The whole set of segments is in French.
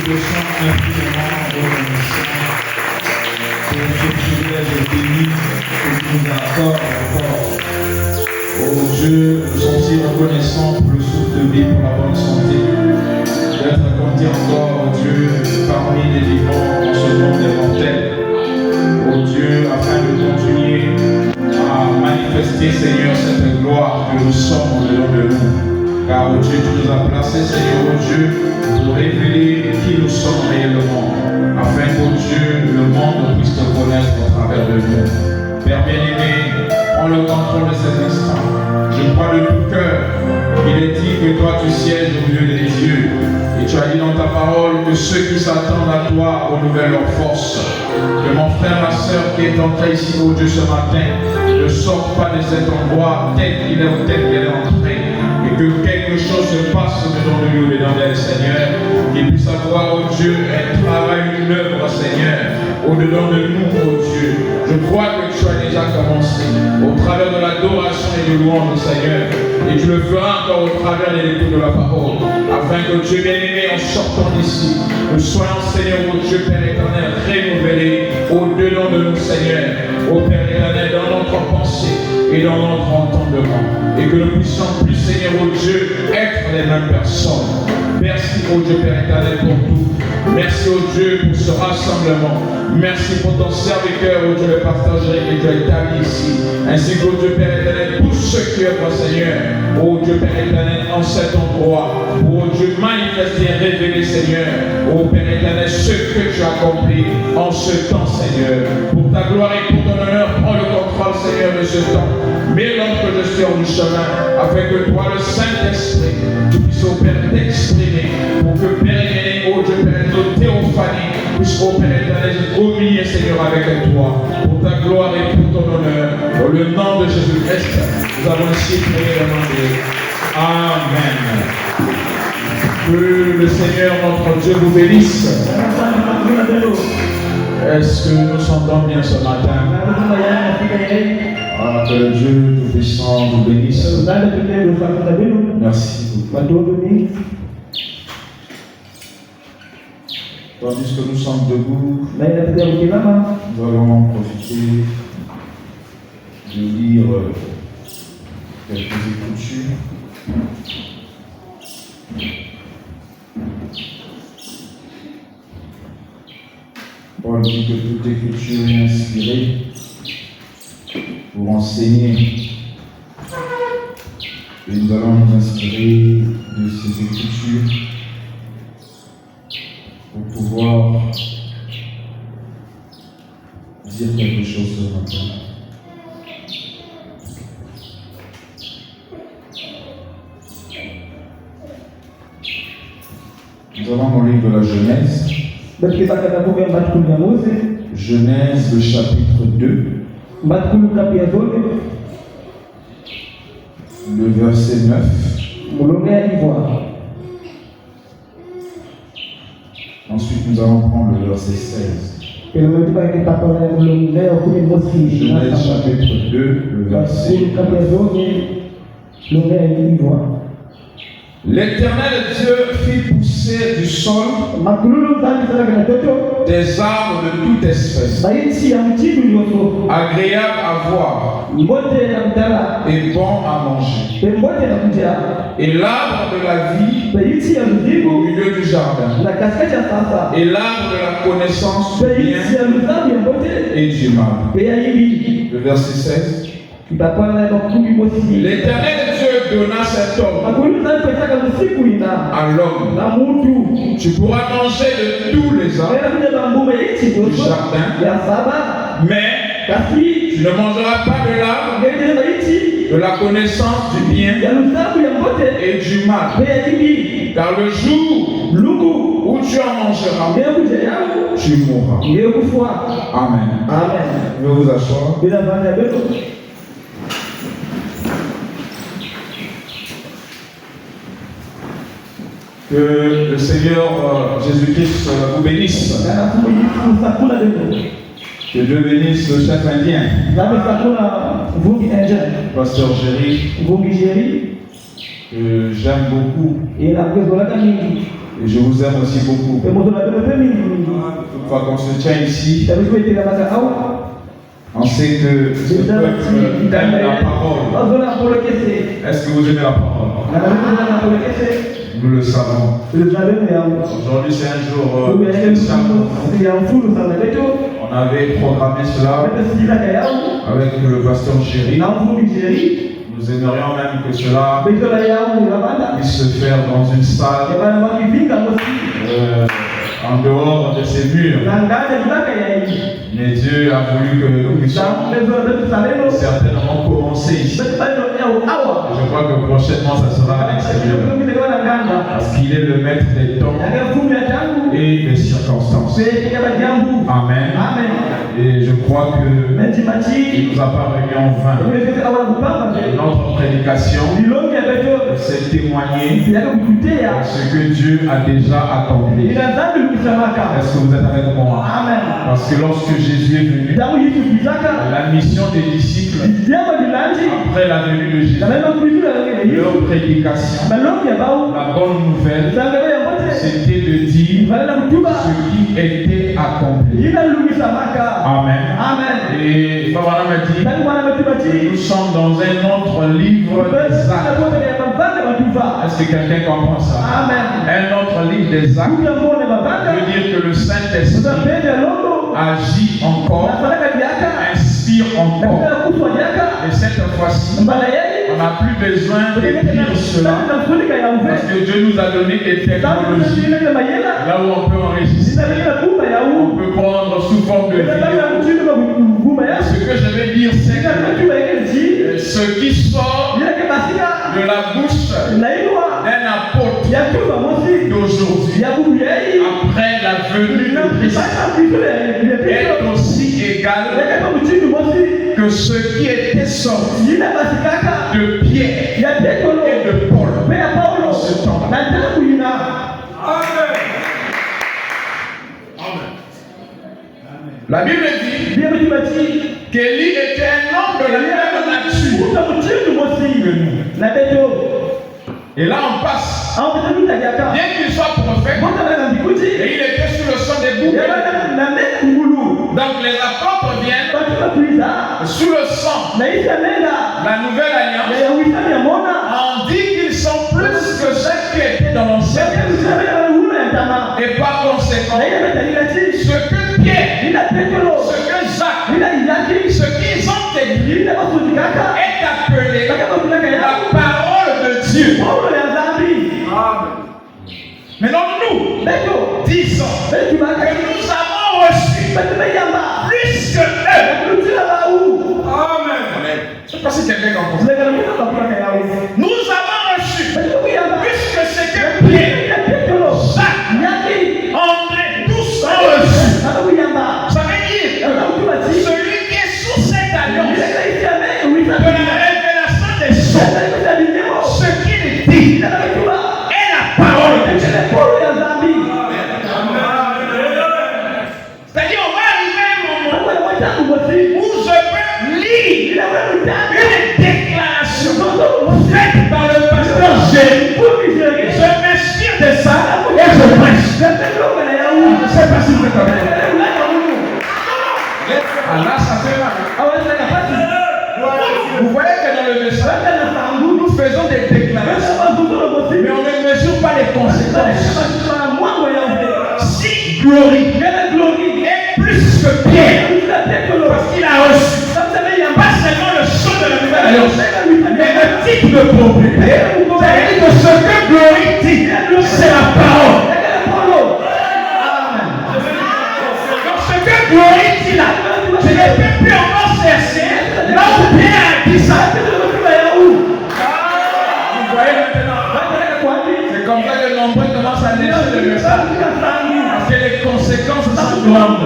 te sommes infiniment reconnaissants pour ce privilège béni que tu nous accordes encore. Oh Dieu, nous sommes si reconnaissants pour le souffle de vie, pour la bonne santé, d'être compté encore, oh Dieu, parmi les vivants dans ce monde des mortels. Oh Dieu, afin de continuer à manifester, Seigneur, cette gloire que nous sommes au-dedans de nous. Car, oh Dieu, tu nous as placés, Seigneur, oh Dieu, pour révéler qui nous sommes réellement, afin qu'au Dieu, le monde puisse te connaître au travers de nous. Père bien-aimé, prends le contrôle de cet instant. Je crois de tout cœur qu'il est dit que toi tu sièges au milieu des dieux. Et tu as dit dans ta parole que ceux qui s'attendent à toi renouvellent leur force. Que mon frère, ma soeur qui est entré ici, oh Dieu, ce matin, ne sorte pas de cet endroit tel qu'il est ou tel qu'elle est entrée. Et que quelque chose se passe dedans de nous et dans d'elle, Seigneur. Qu'il puisse avoir, oh Dieu, un travail, une œuvre, Seigneur, au-dedans de nous, oh Dieu. Je crois que tu as déjà commencé au travers de l'adoration et de louange, Seigneur. Et tu le feras encore au travers de l'écoute de la parole. Afin que Dieu bien-aimé, en sortant d'ici, nous soyons, Seigneur, oh Dieu, Père éternel, renouvelés au-dedans de nous, Seigneur. Ô Père éternel, dans notre pensée et dans notre entendement. Et que nous puissions plus, Seigneur, oh Dieu, être les mêmes personnes. Merci, oh Dieu, Père éternel, pour tout. Merci, oh Dieu, pour ce rassemblement. Merci pour ton serviteur, oh Dieu, le pasteur Jérémy, que tu as établi ici. Ainsi que, oh Dieu, Père éternel, tous ceux qui œuvrent, Seigneur, oh Dieu, Père éternel, en cet endroit, oh Dieu, manifester et révéler, Seigneur, oh Père éternel, ce que tu as accompli en ce temps, Seigneur. Pour ta gloire et pour ton honneur, prends le contrôle, Seigneur, de ce temps. Mélange que je suis hors du chemin, afin que toi, le Saint-Esprit, tu puisses, oh Père, t'exprimer, pour que, Père éternel, oh Dieu, Père, notre théophanie puisse, oh Père éternel, communier, Seigneur, avec toi, pour ta gloire et pour ton honneur. Dans le nom de Jésus-Christ, nous avons ainsi prié et demandé. Amen. Que le Seigneur, notre Dieu, vous bénisse. Est-ce que nous sentons bien ce matin? Ah, que le Dieu Tout-Puissant vous bénisse. Merci beaucoup. Tandis que nous sommes debout, nous allons profiter de lire quelques écritures. Paul dit que toute écriture est inspirée pour enseigner. Et nous allons nous inspirer de ces écritures pour pouvoir dire quelque chose ce matin. Nous avons le livre de la Genèse. Genèse, le chapitre 2, le verset 9. Ensuite, nous allons prendre le verset 16. Genèse, chapitre 2, le verset 9. L'Éternel Dieu fit pousser du sol des arbres de toute espèce, agréables à voir et bons à manger. Et l'arbre de la vie au milieu du jardin, et l'arbre de la connaissance du bien et du mal. Le verset 16. L'Éternel Dieu donna cet ordre à l'homme. Tu pourras manger de tous les arbres du jardin, mais tu ne mangeras pas de l'arbre de la connaissance du bien et du mal. Car le jour où tu en mangeras, tu mourras. Amen. Je vais vous asseoir. Que le Seigneur Jésus-Christ vous bénisse. Que Dieu bénisse le chef indien. Pasteur Géry. Que j'aime beaucoup. Et je vous aime aussi beaucoup. Toutefois, quand on se tient ici, on sait que ce peuple aime la parole. Est-ce que vous aimez la parole? Nous le savons. Aujourd'hui, c'est un jour spécial. On avait programmé cela avec le pasteur Chéri. Nous aimerions même que cela puisse se faire dans une salle en dehors de ces murs. Mais Dieu a voulu que nous puissions certainement commencer ici. Je crois que prochainement ça sera à l'extérieur. Parce qu'il est le maître des temps et des circonstances. Amen. Et je crois que il nous a pas réunis en vain. Notre prédication, c'est témoigner ce que Dieu a déjà accompli. Est-ce que vous êtes avec moi? Amen. Parce que lorsque Jésus est venu, la mission des disciples, après la venue de Jésus, leur prédication, la bonne nouvelle, c'était de dire ce qui était accompli. Amen. Et Papa m'a dit, nous sommes dans un autre livre des actes. Est-ce que quelqu'un comprend ça? Amen. Un autre livre des actes veut dire que le Saint-Esprit agit encore, inspire encore. Et cette fois-ci, on n'a plus besoin de dire cela parce que Dieu nous a donné des technologies là où on peut enregistrer, on peut prendre sous forme de vidéo. Ce que je vais dire, c'est que ce qui sort de la bouche d'un apôtre d'aujourd'hui, après la venue de Christ, est aussi égal que ce qui était sorti de Pierre et de Paul en ce temps-là. Amen. La Bible dit qu'Élie était un homme de la même nature que nous. Et là on passe. Bien qu'il soit prophète, et il était sous le sang des boucs. Donc les apôtres viennent sous le sang. La nouvelle alliance. On dit qu'ils sont plus que ceux qui étaient dans l'ancien. Et par conséquent, ce que Pierre, ce que Jacques, ce qu'ils ont écrit est appelé la parole de Dieu. Maintenant nous, disons que nous avons reçu plus que eux. Amen. Je ne sais pas si quelqu'un comprend. Nous avons reçu plus que ce que Pierre, Jacques, André, tous ont reçu. Ça veut dire celui qui est sous cette alliance de la révélation des choses, ce qu'il dit est la parole de Dieu. C'est-à-dire on va arriver à un moment où je peux lire une déclaration faite par le pasteur Jérémie. Je m'inspire de ça et je prêche. Je ne sais pas si vous êtes avec moi. Là, ça fait mal. Vous voyez que dans le message, nous faisons des déclarations, mais on ne mesure pas les conséquences. Si Glory est plus que Pierre, parce qu'il a reçu pas seulement le sceau de la nouvelle alliance, mais le titre de propriétaire, c'est-à-dire que ce que Glory dit, c'est la parole. Donc ce que Glory dit là, je ne peux plus encore chercher là où Pierre a dit ça. Vous voyez maintenant, c'est comme ça que nombreux commencent à laisser le message. Parce que les conséquences sont grandes.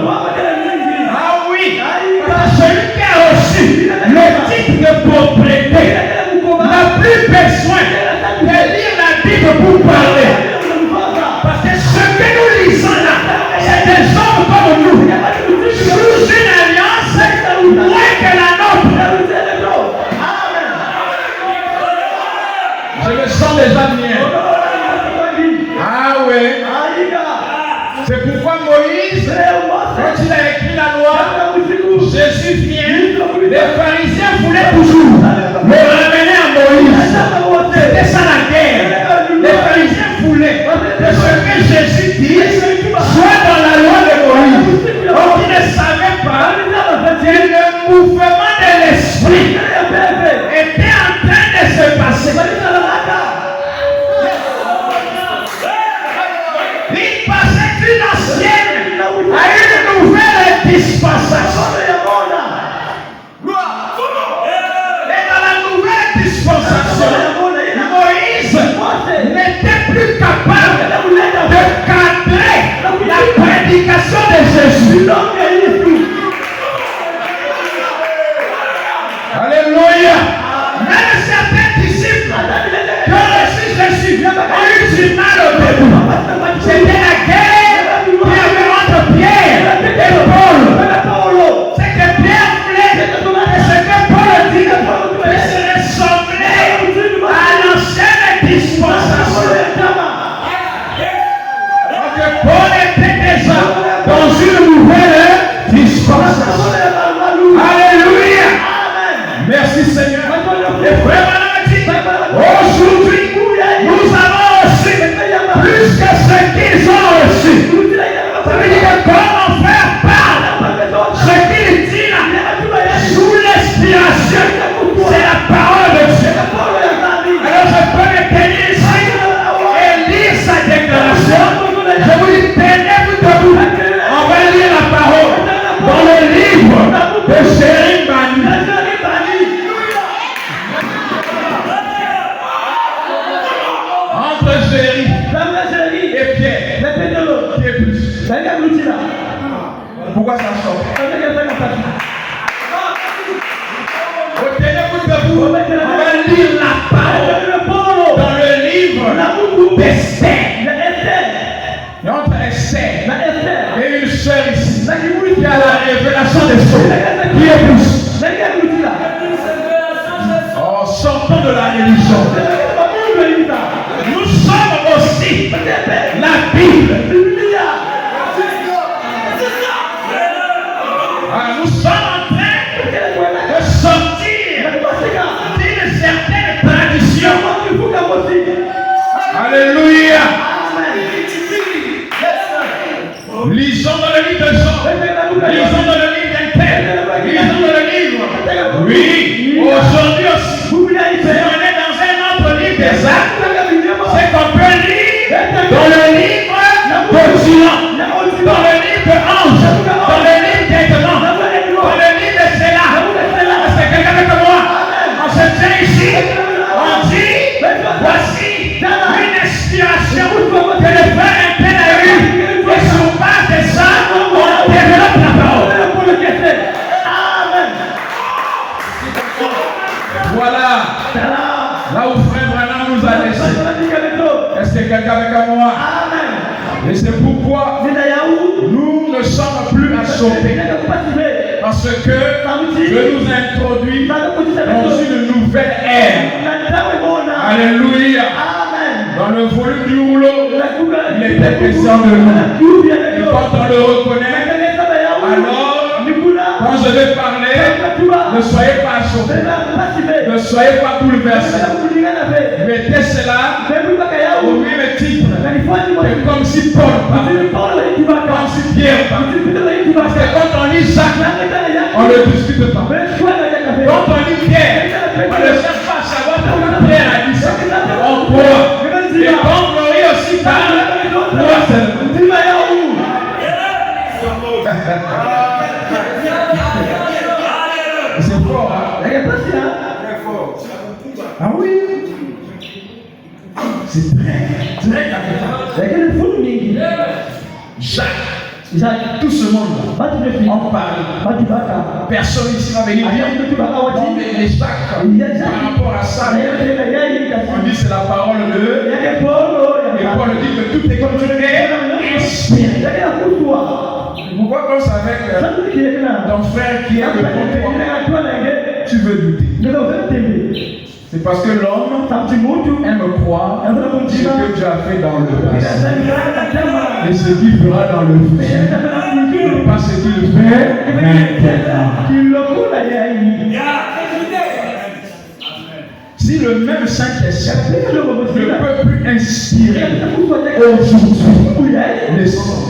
Ah oui, celui qui a reçu le titre de propriété n'a plus besoin de lire la Bible pour parler. Parce que ce que nous lisons là, c'est des hommes comme nous, sous une alliance moins que la nôtre. Je me sens déjà bien. Ah oui. C'est pourquoi Moïse, quand il a écrit la loi, Jésus vient, les pharisiens voulaient toujours le ramener à Moïse. C'était ça la guerre. Les pharisiens voulaient que ce que Jésus dit soit dans la loi de Moïse. Donc ils ne savaient pas que le mouvement de l'esprit était en train de se passer. Il passait d'une ancienne à une nouvelle dispensation. Et dans la nouvelle dispensation, Moïse n'était plus capable de cadrer la prédication de Jésus. Alléluia. Même certains disciples qui ont reçu Jésus ont eu du mal au début. C'était la guerre qui avait entre Pierre et Paul. C'est que Pierre voulait que ce que Paul dit puisse ressembler à l'ancienne dispensation. Donc Paul était déjà dans une nouvelle dispensation. Alléluia. Merci Seigneur. Et vraiment, aujourd'hui, nous avons reçu plus que ce qu'ils ont reçu. Ça veut dire que comment faire part ce qu'il dit là, sous l'inspiration, c'est la parole de Dieu. Alors je peux me tenir ici et lire sa déclaration. Je vous dis, tenez-vous debout. On va lire la parole dans le livre de Jérémie. Entre Jérémie et Pierre, qui est plus? Pourquoi ça sort? Tenez-vous debout. On va lire la parole dans le livre d'Esther. Et entre Esther et une sœur ici qui a la révélation des choses, qui est plus? Oh, sortons de la religion. Nous sommes aussi la Bible. Nous sommes en train de sortir d'une certaine tradition. Alléluia. Lisons dans le livre de Jean. Lisons dans le livre d'Inter. Lisons dans le livre. Oui, aujourd'hui aussi. Si on est dans un autre livre des actes, c'est qu'on peut lire dans le livre de Jean, dans le livre de Ange, dans le livre d'Étonnant, dans le livre de Céla. Est-ce que quelqu'un avec moi? On se tient ici, on dit, voici une inspiration que le frère Intel a eue. Et sur base de ça, on développe la parole. Voilà. Là où frère Branham nous a laissé. Est-ce que quelqu'un avec moi? Amen. Et c'est pourquoi nous ne sommes plus assommés. Parce que Dieu nous a introduits dans une nouvelle ère. Alléluia. Dans le volume du rouleau, il était question de nous. Et quand on le reconnaît, alors, quand je vais parler, ne soyez pas assommés. Ne soyez pas bouleversés. Mettez cela au même titre. C'est comme si Paul parlait, comme si Pierre parlait. Parce que quand on lit Jacques, on ne le discute pas. Quand on lit Pierre, on ne cherche pas à savoir pourquoi Pierre a dit ça. On croit. Et quand Glorie aussi parle, croit seulement. C'est fort, hein? Ah oui. C'est très capital. Jacques, tout ce monde, on parle. Personne ici va venir dire mais Jacques, par rapport à ça, on dit c'est la parole de et Paul dit que tout est continué inspiré. Pourquoi quand c'est avec ton frère qui est devant toi, tu veux douter? C'est parce que l'homme aime croire ce que Dieu a fait dans le passé. Et ce qu'il fera dans le futur n'est pas ce qu'il fait maintenant. Si le même Saint-Esprit ne peut plus inspirer aujourd'hui les sens.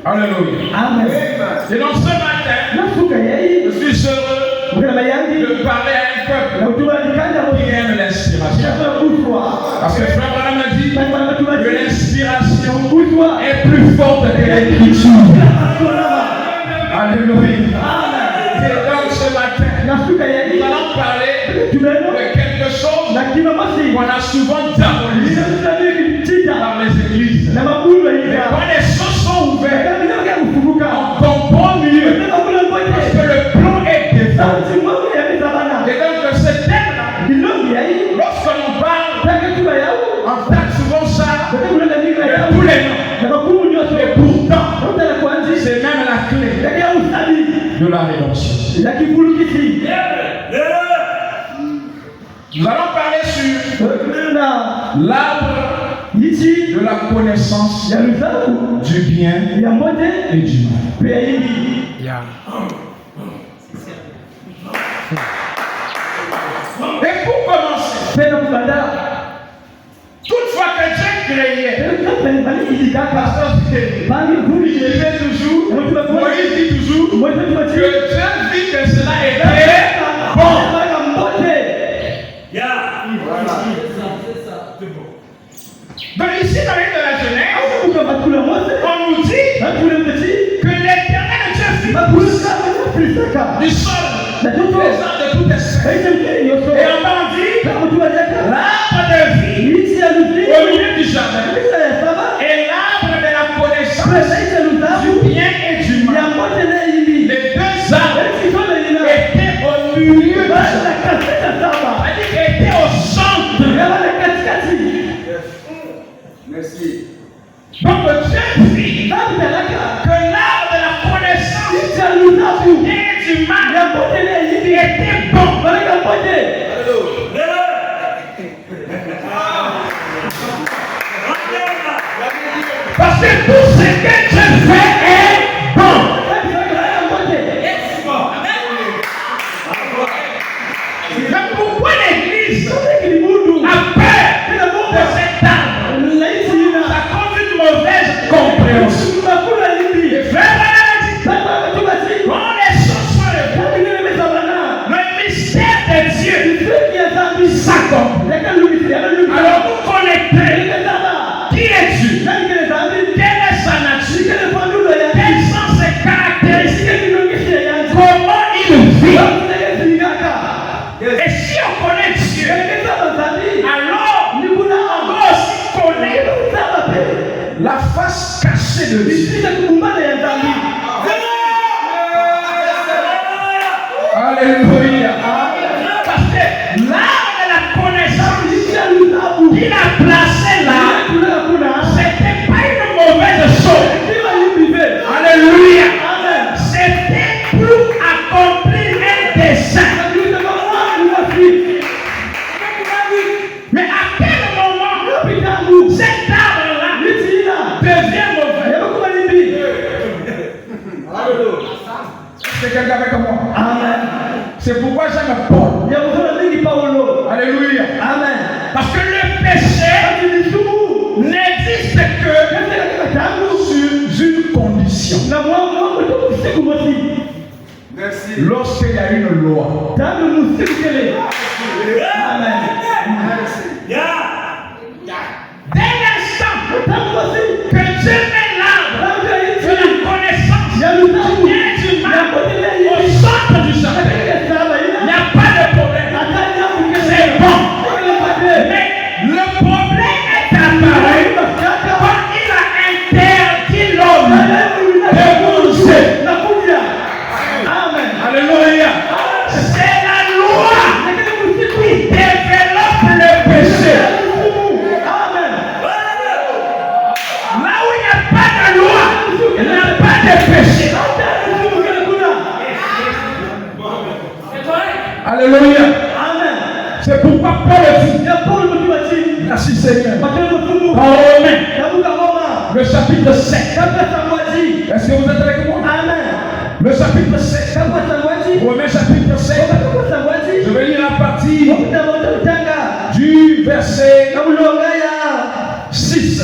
Alléluia. Amen. Et donc ce matin, je suis heureux de parler à un peuple qui aime l'inspiration. Parce que Frère Branham m'a dit que l'inspiration est plus forte que l'écriture. Alléluia. Et donc ce matin, nous allons parler de quelque chose qu'on a souvent diabolisé par les églises. Mais quand les choses sont ouvertes, on comprend mieux parce que le plan est défendu. Et donc ce thème-là, lorsque l'on parle, on tape souvent ça de tous les noms. Et pourtant, c'est même la clé de la rédemption. Nous allons parler sur l'arbre de la connaissance du bien et du mal. Et pour commencer, toutefois que Dieu créait, il disait toujours, Moïse dit toujours, que Dieu dit que cela était bon. Donc ici dans l'île de la Genèse, on nous dit que l'Éternel Dieu fit du sol les arbres de toute espèce. Et on m'a dit l'arbre de vie au milieu du jardin et l'arbre de la connaissance du bien et du mal. Les deux arbres étaient au milieu du jardin. C'est-à-dire étaient au centre. Merci. Donc Dieu dit que l'arbre de la connaissance et du mal était bon. Parce que tout ce que Dieu fait est bon. Mais pourquoi l'Église a peur de cet arbre? Ça cause une mauvaise compréhension. Et frère, quand les choses sont révélées, le mystère de Dieu s'accomplit. Alors vous connectez. Qui est Dieu? Quelle est sa nature? Quelles sont ses caractéristiques? Comment il vit? Et si on connaît Dieu, alors on doit aussi connaître la face cachée de Dieu. Alléluia. Parce que l'arbre de la connaissance qu'il a placé là, c'était pas une mauvaise chose. Alléluia. C'était pour accomplir un dessein. Mais à quel moment cet arbre-là devient mauvais? C'est quelqu'un avec moi. Amen. C'est pourquoi j'aime Paul. Alléluia. Amen. Parce que le péché n'existe que sur une condition. Merci. Lorsqu'il y a une loi. Amen. Dès l'instant que Dieu met l'arbre de la connaissance du bien et du mal au centre du jardin, il n'y a pas de problème. C'est bon. Mais le problème est apparu quand il a interdit l'homme de manger. Amen. Alléluia. C'est la loi qui développe le péché. Amen. Là où il n'y a pas de loi, il n'y a pas de péché. Alléluia. Amen. C'est pourquoi Paul dit, merci Seigneur. En Romains, le chapitre 7. Est-ce que vous êtes avec moi? Le chapitre 7. Romains chapitre 7. Je vais lire à partir du verset 6.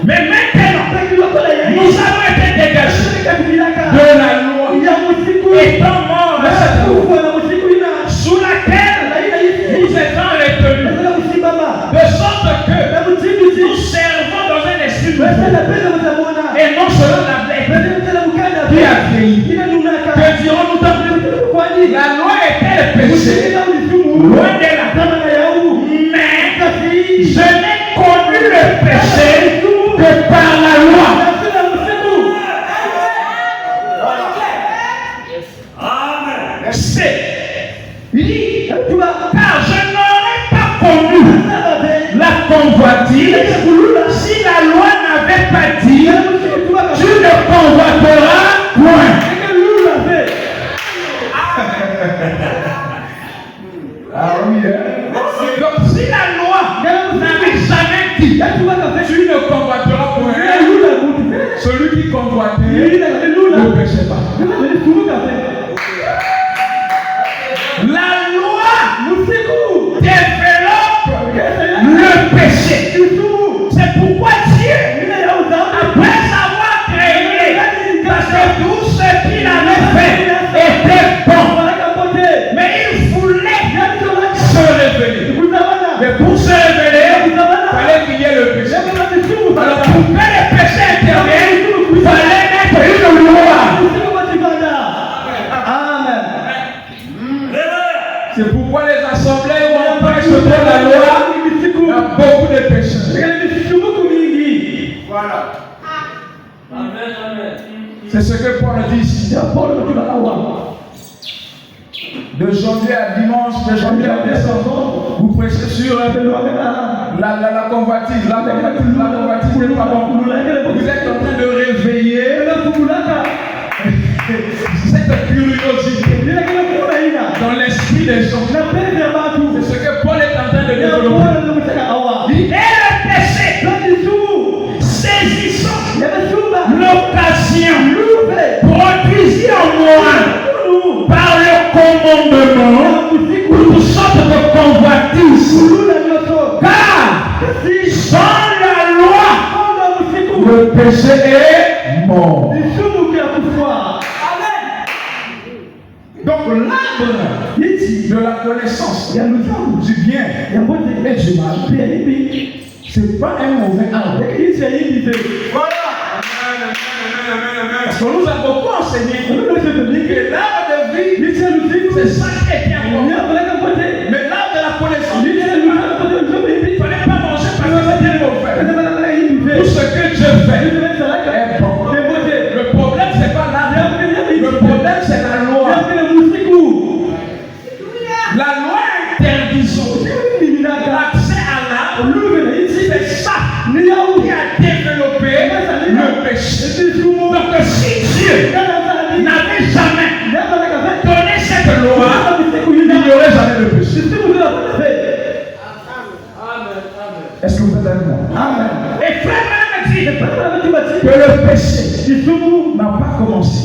Mais maintenant, nous avons été dégagés de la loi, étant morts à cette loi, sous laquelle nous étions retenus, de sorte que nous servons dans un esprit nouveau, et non selon la plaie qui a vieilli. Que dirons-nous donc? La loi était le péché, loin de là. Mais je n'ai connu le péché que par la loi. C'est dit, car je n'aurais pas connu la convoitise si la loi n'avait pas dit tu ne convoiteras point. Ah oui, donc si la loi n'avait jamais dit tu ne convoiteras point, celui qui convoitait ne péchait pas. La loi développe le péché. C'est pourquoi Dieu, après avoir créé, parce que tout ce qu'il avait fait était bon, mais il voulait se révéler. Mais pour se révéler, il fallait qu'il y ait le péché. Alors pour que le péché intervienne, il fallait mettre une loi. C'est pourquoi les assemblées où on prêche contre la loi, il y a beaucoup de péchés. Voilà. C'est ce que Paul dit ici. De janvier à dimanche, de janvier à décembre, vous prêchez sur la convoitise. La convoitise n'est pas bon. Vous êtes en train de réveiller cette curiosité dans l'esprit des gens. C'est ce que Paul est en train de développer. Et le péché, saisissant l'occasion, produisit en moi par le commandement toutes sortes de convoitises. Car sans la loi, le péché est mort. Donc l'arbre de la connaissance du bien et du mal, ce n'est pas un mauvais arbre. Voilà. Parce que nous avons beaucoup enseigné que l'arbre de vie, c'est ça qui est bien important. Mais l'arbre de la connaissance, il ne fallait pas manger parce que c'était mauvais. Tout ce que Dieu fait est bon. Le problème, ce n'est pas l'arbre. Le problème, c'est la loi. La loi interdisant l'accès à l'arbre, c'est ça qui a développé le péché. Donc si Dieu n'avait jamais donné cette loi, il n'y aurait jamais de péché. Est-ce que vous êtes avec moi? Amen. Et frère m'a dit que le péché n'a pas commencé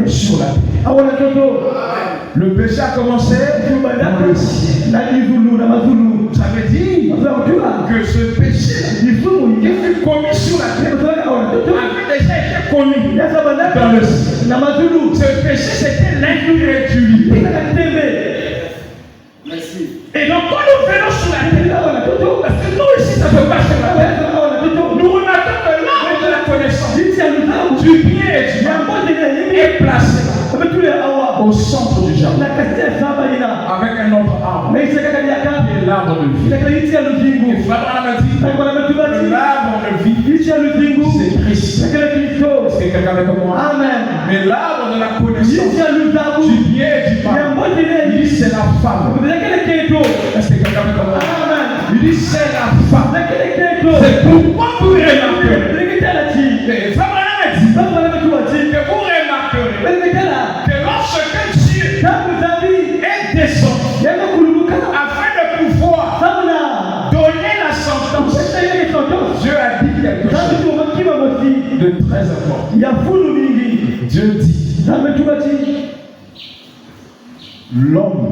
sur la terre. Le péché a commencé dans le ciel. Ça veut dire que ce péché qui fut commis sur la terre avait déjà été commis dans le ciel. Ce péché, c'était l'incrédulité. Et donc quand nous venons sur la terre, parce que nous ici ça ne peut pas sur la terre, nous remarquons que l'arbre de la connaissance du bien et du mal est placé au centre du jardin avec un autre arbre qui est l'arbre de vie. Et l'arbre de vie, c'est Christ. Est-ce que quelqu'un est comme moi? Amen. Mais l'arbre de la connaissance du bien et du mal, il dit c'est la femme. Est-ce que quelqu'un est comme moi? Amen. Il dit c'est la femme. C'est pourquoi vous remarquerez que vous remarquerez que lorsque Dieu est descendu afin fois donné la sentence, Dieu a dit quelque chose de très important. Dieu dit, l'homme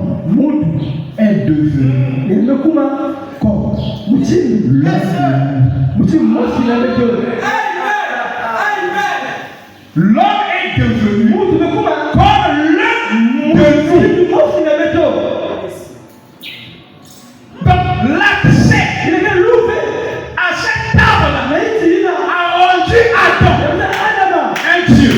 est devenu comme l'homme est devenu comme l'un de nous. Donc l'accès à cet arbre a rendu Adam un Dieu.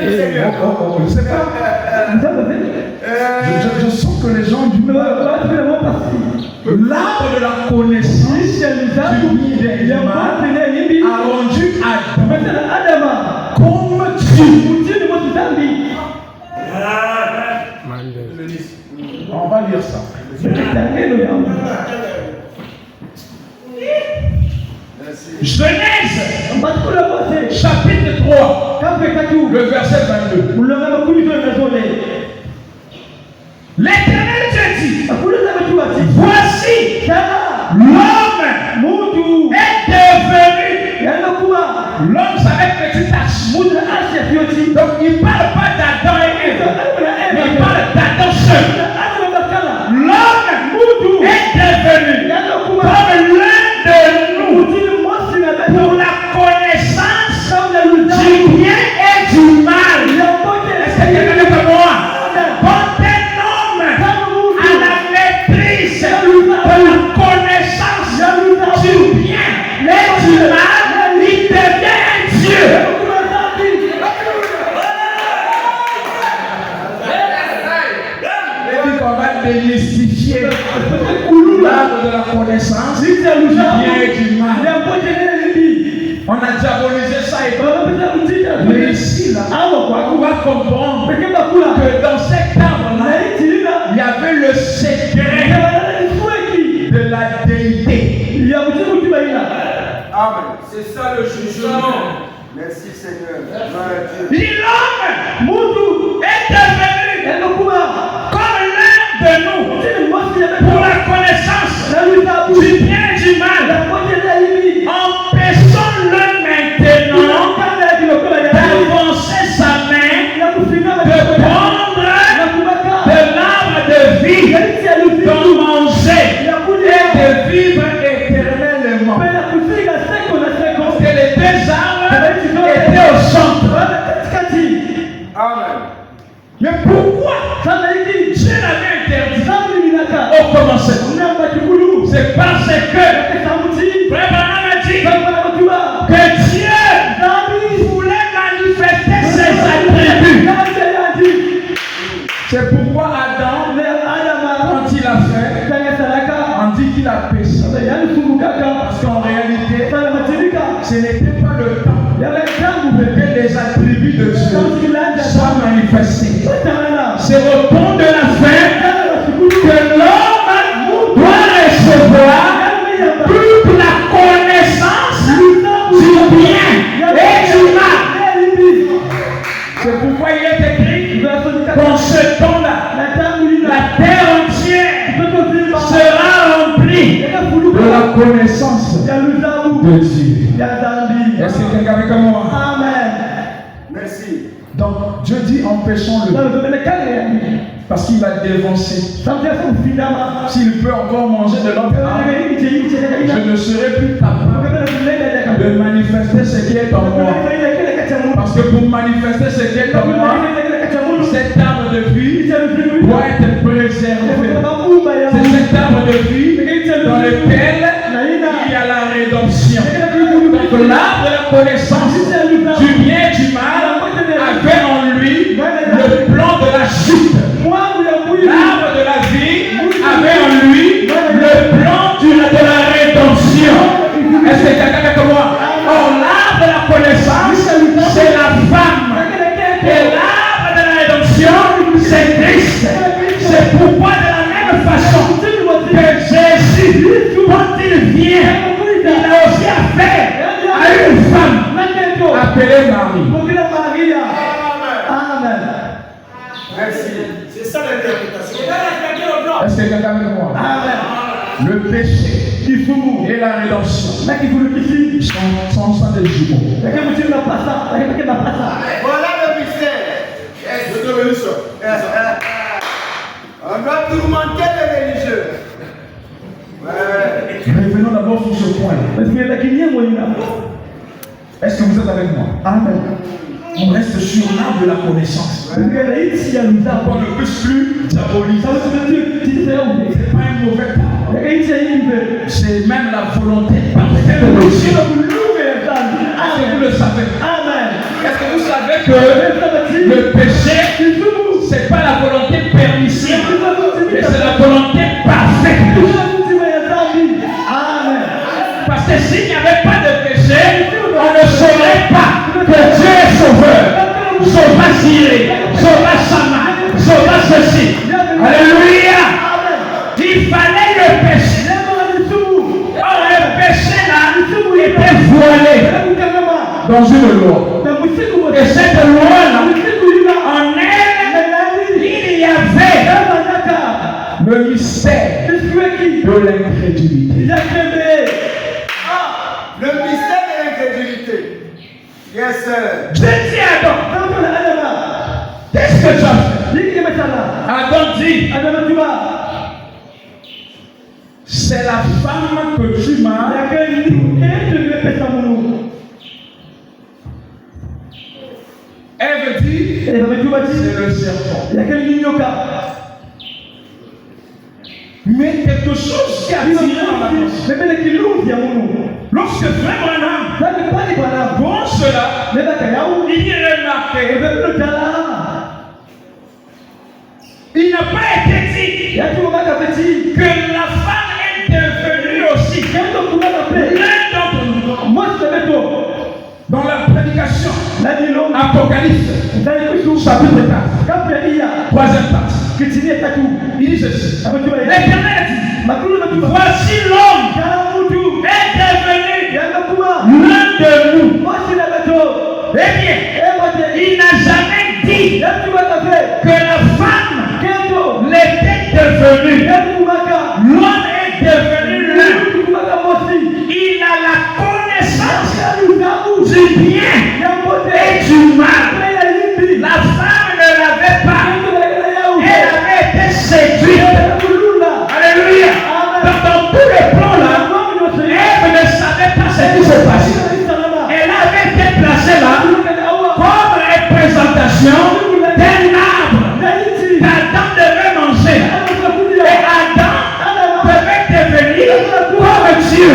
Je sais pas. Je sens que les gens du l'arbre de la connaissance du bien et du mal a rendu Adam comme Dieu. On va lire ça. Genèse chapitre 3 le verset 22. L'Éternel Dieu dit, voici l'homme est devenu. L'homme savait petit H. Donc il ne parle pas d'Adam et Ève, mais il parle d'Adam seul. L'homme est devenu comme l'un de nous pour la connaissance du bien et du mal. Est-ce que quelqu'un est comme moi? Quand un homme a la maîtrise de la connaissance du bien et du mal, il devient un Dieu. Et puis qu'on va démystifier l'arbre de la connaissance du bien et du mal. On a diabolisé ça et tout. Mais ici, là, on va comprendre que dans cet arbre-là, il y avait le secret de la déité. Amen. C'est ça le jugement. Merci Seigneur. L'homme est devenu comme l'un de nous pour la connaissance du bien et du mal. Empêchons-le maintenant d'avancer sa main, de prendre de l'arbre de vie, d'en manger et de vivre éternellement. Parce que les deux arbres étaient au centre. Amen. Mais pourquoi Dieu l'avait interdit au commencement? C'est parce que Frère Branham a dit que Dieu voulait manifester ses attributs. C'est pourquoi Adam, quand il a fait, on dit qu'il a péché. Parce qu'en réalité, ce n'était pas le temps que les attributs de Dieu soient manifestés. C'est au temps de la fin que l'homme doit recevoir toute la connaissance du bien et du mal. C'est pourquoi il est écrit qu'en ce temps-là, la terre entière sera remplie de la connaissance de Dieu. Est-ce que quelqu'un avec moi? Amen. Merci. Donc Dieu dit empêchons-le. Parce qu'il va dévancer. S'il peut encore manger de l'homme, je ne serai plus capable de manifester ce qui est en moi. Parce que pour manifester ce qui est en moi, cet arbre de vie doit être préservé. C'est cet arbre de vie dans lequel il y a la rédemption. Donc l'arbre de la connaissance du bien et du mal avait en lui le plan de la chute. L'arbre de la vie avait en lui le plan de la rédemption. Est-ce que quelqu'un est comme moi? Or, l'arbre de la connaissance, c'est la femme. Et l'arbre de la rédemption, c'est Christ. C'est pourquoi de la même façon que Jésus, quand il vient, il a aussi affaire à une femme. Est-ce que quelqu'un est avec moi? Le péché et la rédemption sont ensemble des jumeaux. Voilà le mystère. On doit tourmenter les religieux. Revenons d'abord sur ce point. Est-ce que vous êtes avec moi? Amen. On reste sur l'arbre de la connaissance. On ne peut plus diaboliser. C'est pas un mauvais pas. C'est même la volonté parfaite de Dieu. Est-ce que vous le savez? Amen. Est-ce que vous savez que le péché, c'est pas la volonté permissive, mais c'est la volonté parfaite de Dieu. Amen. Parce que s'il n'y avait pas de péché, on ne saurait pas que Dieu est sauveur. Sauveur Siré, sauveur Sama, sauveur ceci. Alléluia. Il fallait le péché. Or le péché là était voilé dans une loi. Et cette loi là, en elle, il y avait le mystère de l'incrédulité. Le mystère de l'incrédulité. Yes, sir. Dieu dit à Adam, qu'est-ce que tu as fait? Adam dit, c'est la femme que tu m'as. Ève dit, c'est le serpent. Mais quelque chose qui a tiré dans la conscience. Lorsque Frère Branham bon cela, il remarquait, il n'a pas été dit que la femme est devenue aussi l'un d'entre nous. Dans la prédication, Apocalypse, chapitre 4, troisième partie, il dit ceci. L'Éternel dit, voici l'homme est devenu l'un de nous. Eh bien, il n'a jamais dit que la femme l'était devenue. L'homme est devenu l'un. Il a la connaissance du bien et du mal. La femme ne l'avait pas. Elle avait été séduite. Alléluia. Dans tous les plans là, Ève ne savait pas ce qui se passait. Elle avait été placée là comme représentation d'un arbre qu'Adam devait manger. Et Adam devait devenir comme Dieu.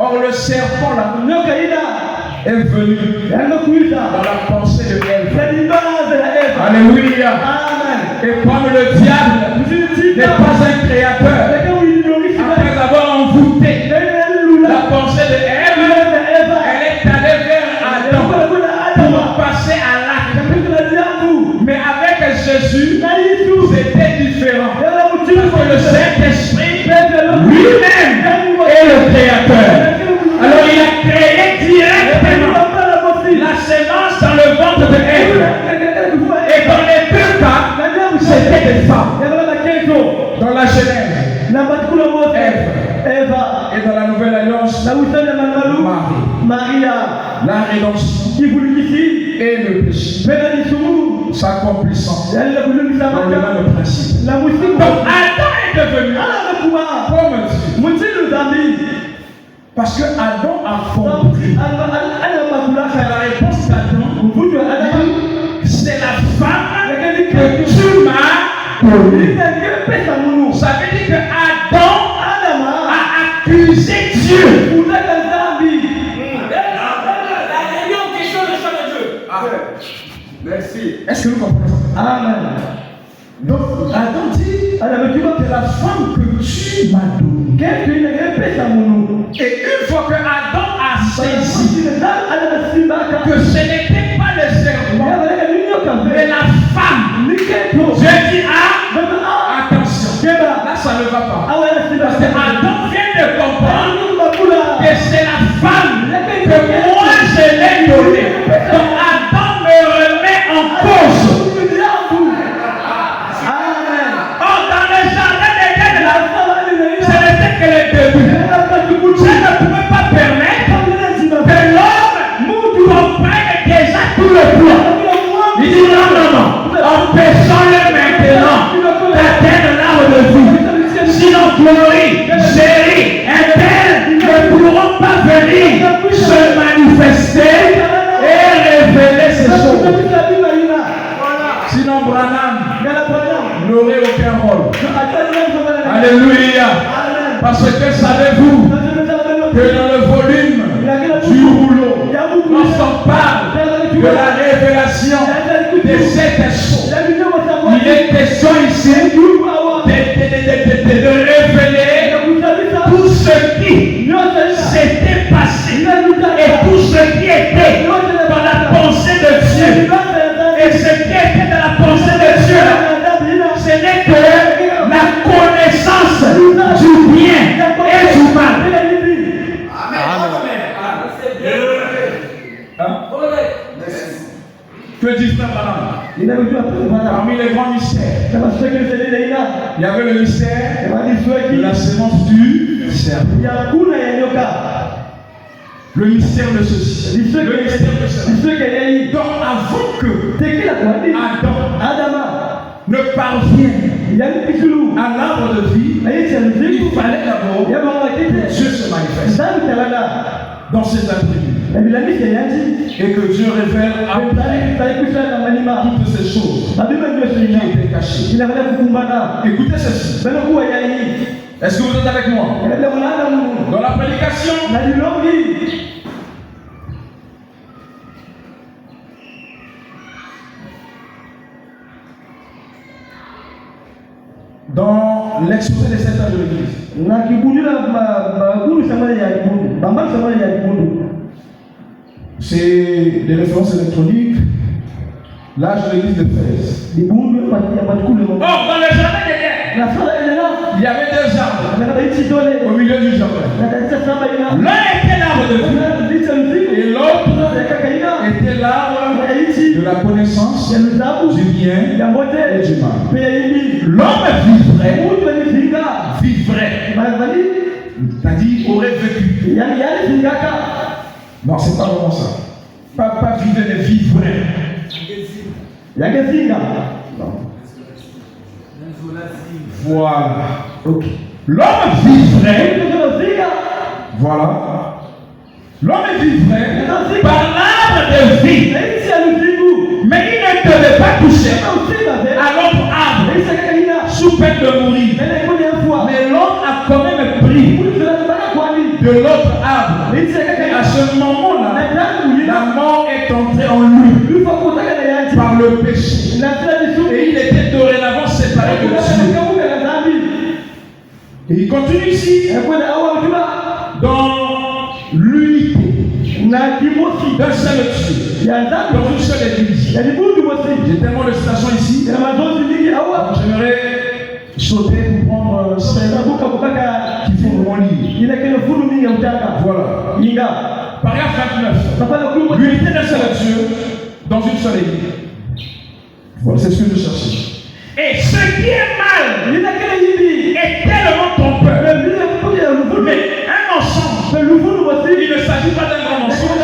Or le serpent là est venu dans la pensée de Ève. Alléluia. Et comme le diable n'est pas un créateur, après avoir envoûté la pensée de Ève, elle est allée vers Adam pour passer à l'acte. Mais avec Jésus, c'était différent. Parce que le Saint-Esprit lui-même est le créateur. Alors il a créé directement la sémence dans le ventre de Ève. Et dans les deux cas, c'était des femmes. Dans la Genèse, Ève. Et dans la Nouvelle Alliance, Marie. La rédemption et le péché s'accomplissant dans le même principe. Donc Adam est devenu comme Dieu. Parce que Adam a compris. C'est la réponse d'Adam. C'est la femme que tu m'as donnée. Ça veut dire que Adam a accusé Dieu. Merci. Est-ce que nous comprenons? Amen. Donc Adam dit que la femme que tu m'as donnée. Et une fois que Adam a saisi que ce n'était pas le serpent, mais la femme, Dieu dit attention, là ça ne va pas. Parce que Adam vient de comprendre que c'est la femme que moi je l'ai donnée. Donc Adam me Alléluia. Parce que savez-vous que dans le volume du rouleau, lorsqu'on parle de la révélation des sept esprits, il est question ici de révéler tout ce qui s'était passé et tout ce qui était dans la pensée de Dieu. Et ce qui était dans la pensée de Dieu, ce n'est que la connaissance du bien et du mal. Que dit Frère Branham? Parmi les grands mystères, il y avait le mystère de la sémence du serpent. Le mystère de ceci. Le mystère de cela. Donc avant que Adam ne parvienne à l'arbre de vie, il fallait d'abord que Dieu se manifeste dans ses attributs. Et que Dieu révèle après toutes ces choses qui étaient cachées. Écoutez ceci. Est-ce que vous êtes avec moi? Dans la prédication, dans l'exposé des 7 ans de l'Église, c'est des références électroniques, l'âge de l'Église de Fès. Or, dans le jardin d'Éden, il y avait deux arbres au milieu du jardin. L'un était l'arbre de vie et l'autre était l'arbre de la connaissance du bien et du mal. L'homme vivrait, c'est-à-dire aurait vécu. Non, c'est pas vraiment ça. Pas vivre, mais vivrait. Voilà. Ok. L'homme vivrait. Voilà. L'homme vivrait par l'arbre de vie. Mais il ne devait pas toucher à l'autre arbre sous peine de mourir. Mais l'homme a quand même pris de l'autre arbre. Et à ce moment-là, la mort est entrée en lui par le péché. Et il était dorénavant séparé de Dieu. Et il continue ici dans l'unité d'un seul Dieu, dans une seule église. J'ai tellement de citations ici. J'aimerais sauter pour prendre celle qu'il faut vraiment lire. Voilà. Paragraphe 29. L'unité d'un seul Dieu dans une seule église. Voilà, c'est ce que je cherchais. Et ce qui est mal est tellement trompeur. Mais un mensonge, il ne s'agit pas d'un grand mensonge.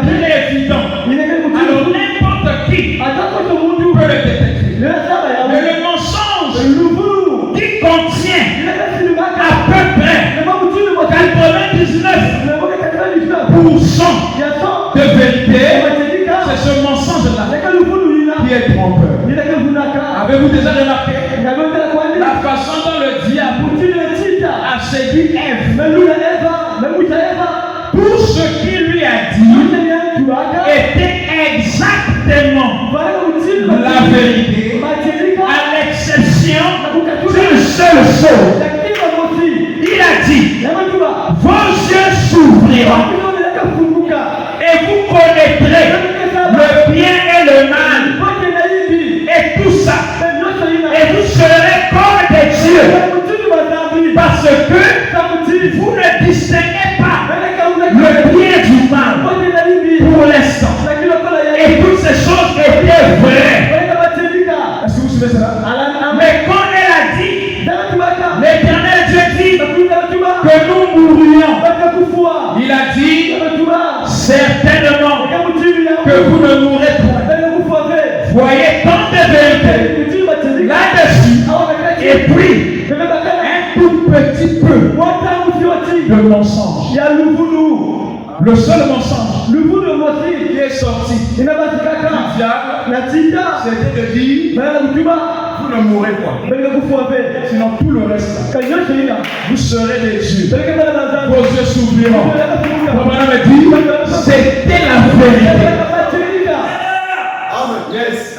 Il est évident. Alors n'importe qui peut le détecter. Mais le mensonge qui contient à peu près 99% de vérité, c'est ce mensonge-là qui est trompeur. Avez-vous déjà remarqué la façon dont le diable a séduit Ève? Tout ce qu'il lui a dit était exactement la vérité, à l'exception d'une seule chose. Il a dit, vos yeux s'ouvriront et vous connaîtrez le bien et le mal. Et tout ça, et vous serez comme des dieux, parce que vous ne distinguez pas le bien du mal pour l'instant. Et toutes ces choses étaient vraies. Est-ce que vous suivez cela? Mais quand elle a dit, l'Éternel Dieu dit que nous mourrions, il a dit certainement que vous ne mourrez point. Voyez tant de vérité là-dessus, et puis un tout petit peu de mensonge. Le seul mensonge qui est sorti du diable, c'était de dire vous ne mourrez pas. Sinon tout le reste, vous serez des dieux. Vos yeux s'ouvriront. Votre me dit, c'était la vérité. Yes.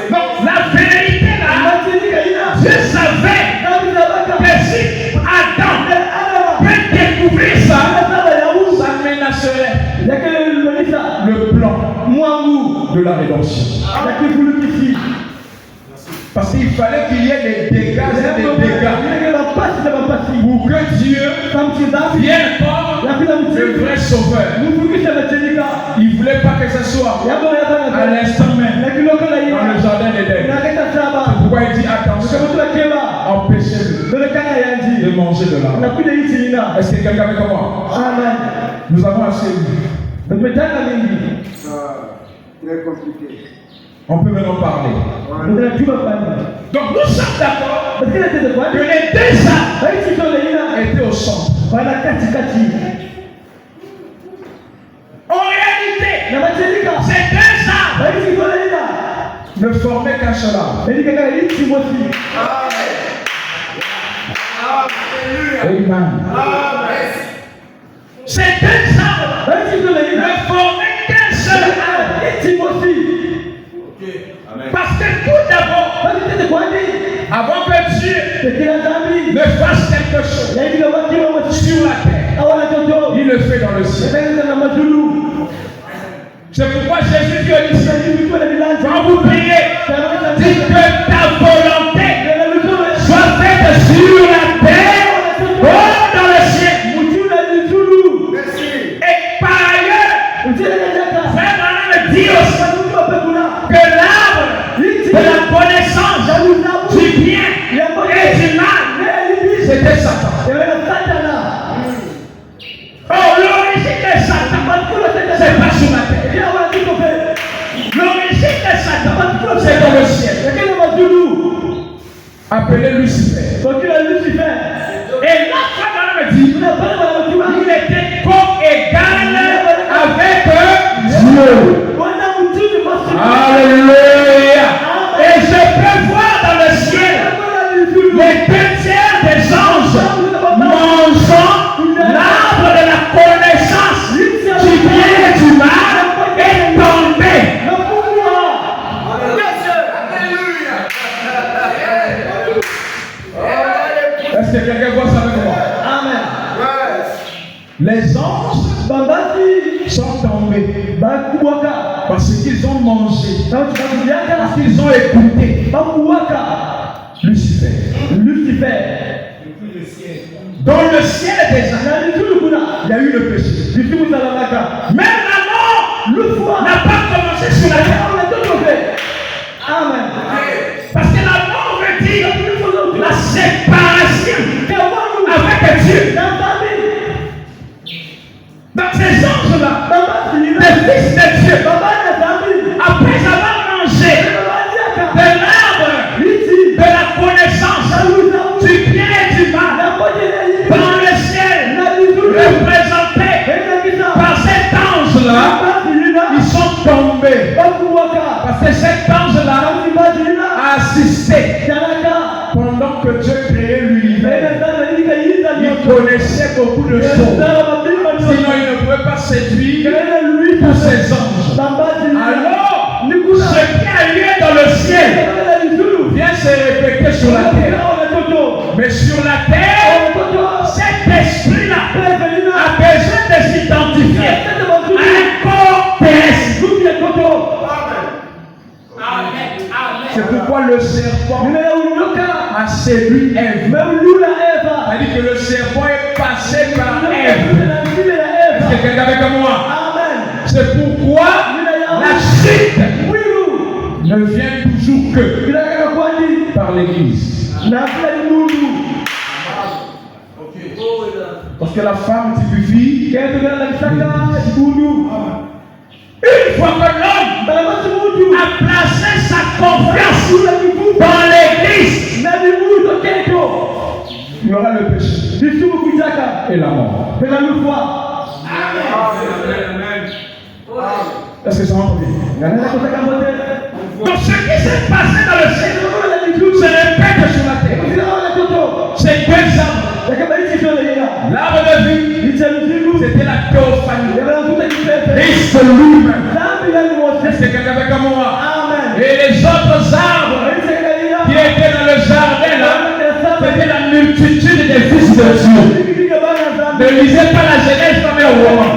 Donc la vérité là, Dieu savait que si Adam peut découvrir ça, ça menacerait le plan de la rédemption. Parce qu'il fallait qu'il y ait des dégâts et des dégâts pour que Dieu vienne comme le vrai sauveur. Il ne voulait pas que ce soit à l'instant même dans le jardin d'Éden. C'est pourquoi il dit attention, empêchez-le de manger de l'arbre. Est-ce que quelqu'un est comme moi? Amen. Nous avons assez lu. Très compliqué. On peut maintenant parler. Donc nous sommes d'accord que les deux arbres étaient au centre. En réalité, ces deux arbres ne formaient qu'un seul arbre. Amen. Ces deux arbres ne formaient qu'un seul arbre. Parce que tout d'abord, avant que Dieu ne fasse quelque chose sur la terre, il le fait dans le ciel. C'est pourquoi Jésus dit au disciple, quand vous priez, dites que ta volonté soit faite sur la terre comme dans le ciel. Et par ailleurs, frère Manon me dit aussi que l'arbre de la connaissance du bien et du mal, c'était Satan. Oh, l'origine de Satan, c'est pas sur la terre. L'origine de Satan, c'est dans le ciel. Appelez Lucifer. Et l'autre me dit, il était co-égal avec Dieu. Alléluia. Et je peux voir dans le ciel les 2/3 des anges mangeant l'arbre de la connaissance du bien et du mal et tombés. Est-ce que quelqu'un voit ça avec moi? Amen. Les anges sont tombés parce qu'ils ont mangé, parce qu'ils ont écouté Lucifer. Dans le ciel déjà, il y a eu le péché. Même la mort n'a pas commencé sur la terre. Amen. Parce que la mort veut dire la séparation avec Dieu. Donc ces anges-là, les fils de Dieu, après avoir mangé de l'arbre de la connaissance du bien et du mal, dans le ciel, représenté par cet ange-là, ils sont tombés. Parce que cet ange-là a assisté pendant que Dieu créait l'univers. Il connaissait beaucoup de choses. Sinon, il ne pouvait pas séduire tous ces anges. Alors, ce qui a lieu dans le ciel vient se répéter sur la terre. Mais sur la terre, cet esprit-là a besoin de s'identifier à un corps terrestre. C'est pourquoi le serpent a séduit Ève. C'est-à-dire que le serpent est passé par Ève. Est-ce que quelqu'un avec moi? C'est pourquoi la chute ne vient toujours que par l'Église. Parce que la femme typifie une fois que l'homme a placé sa confiance dans l'Église, il y aura le péché et la mort. Est-ce que ça va bien? Donc ce qui s'est passé dans le ciel se répète sur la terre. C'est deux arbres. L'arbre de vie, c'était la théophanie. Christ lui-même. C'est quelqu'un avec moi. Et les autres arbres qui étaient dans le jardin là, c'était la multitude des fils de Dieu. Ne lisez pas la Genèse comme un roman.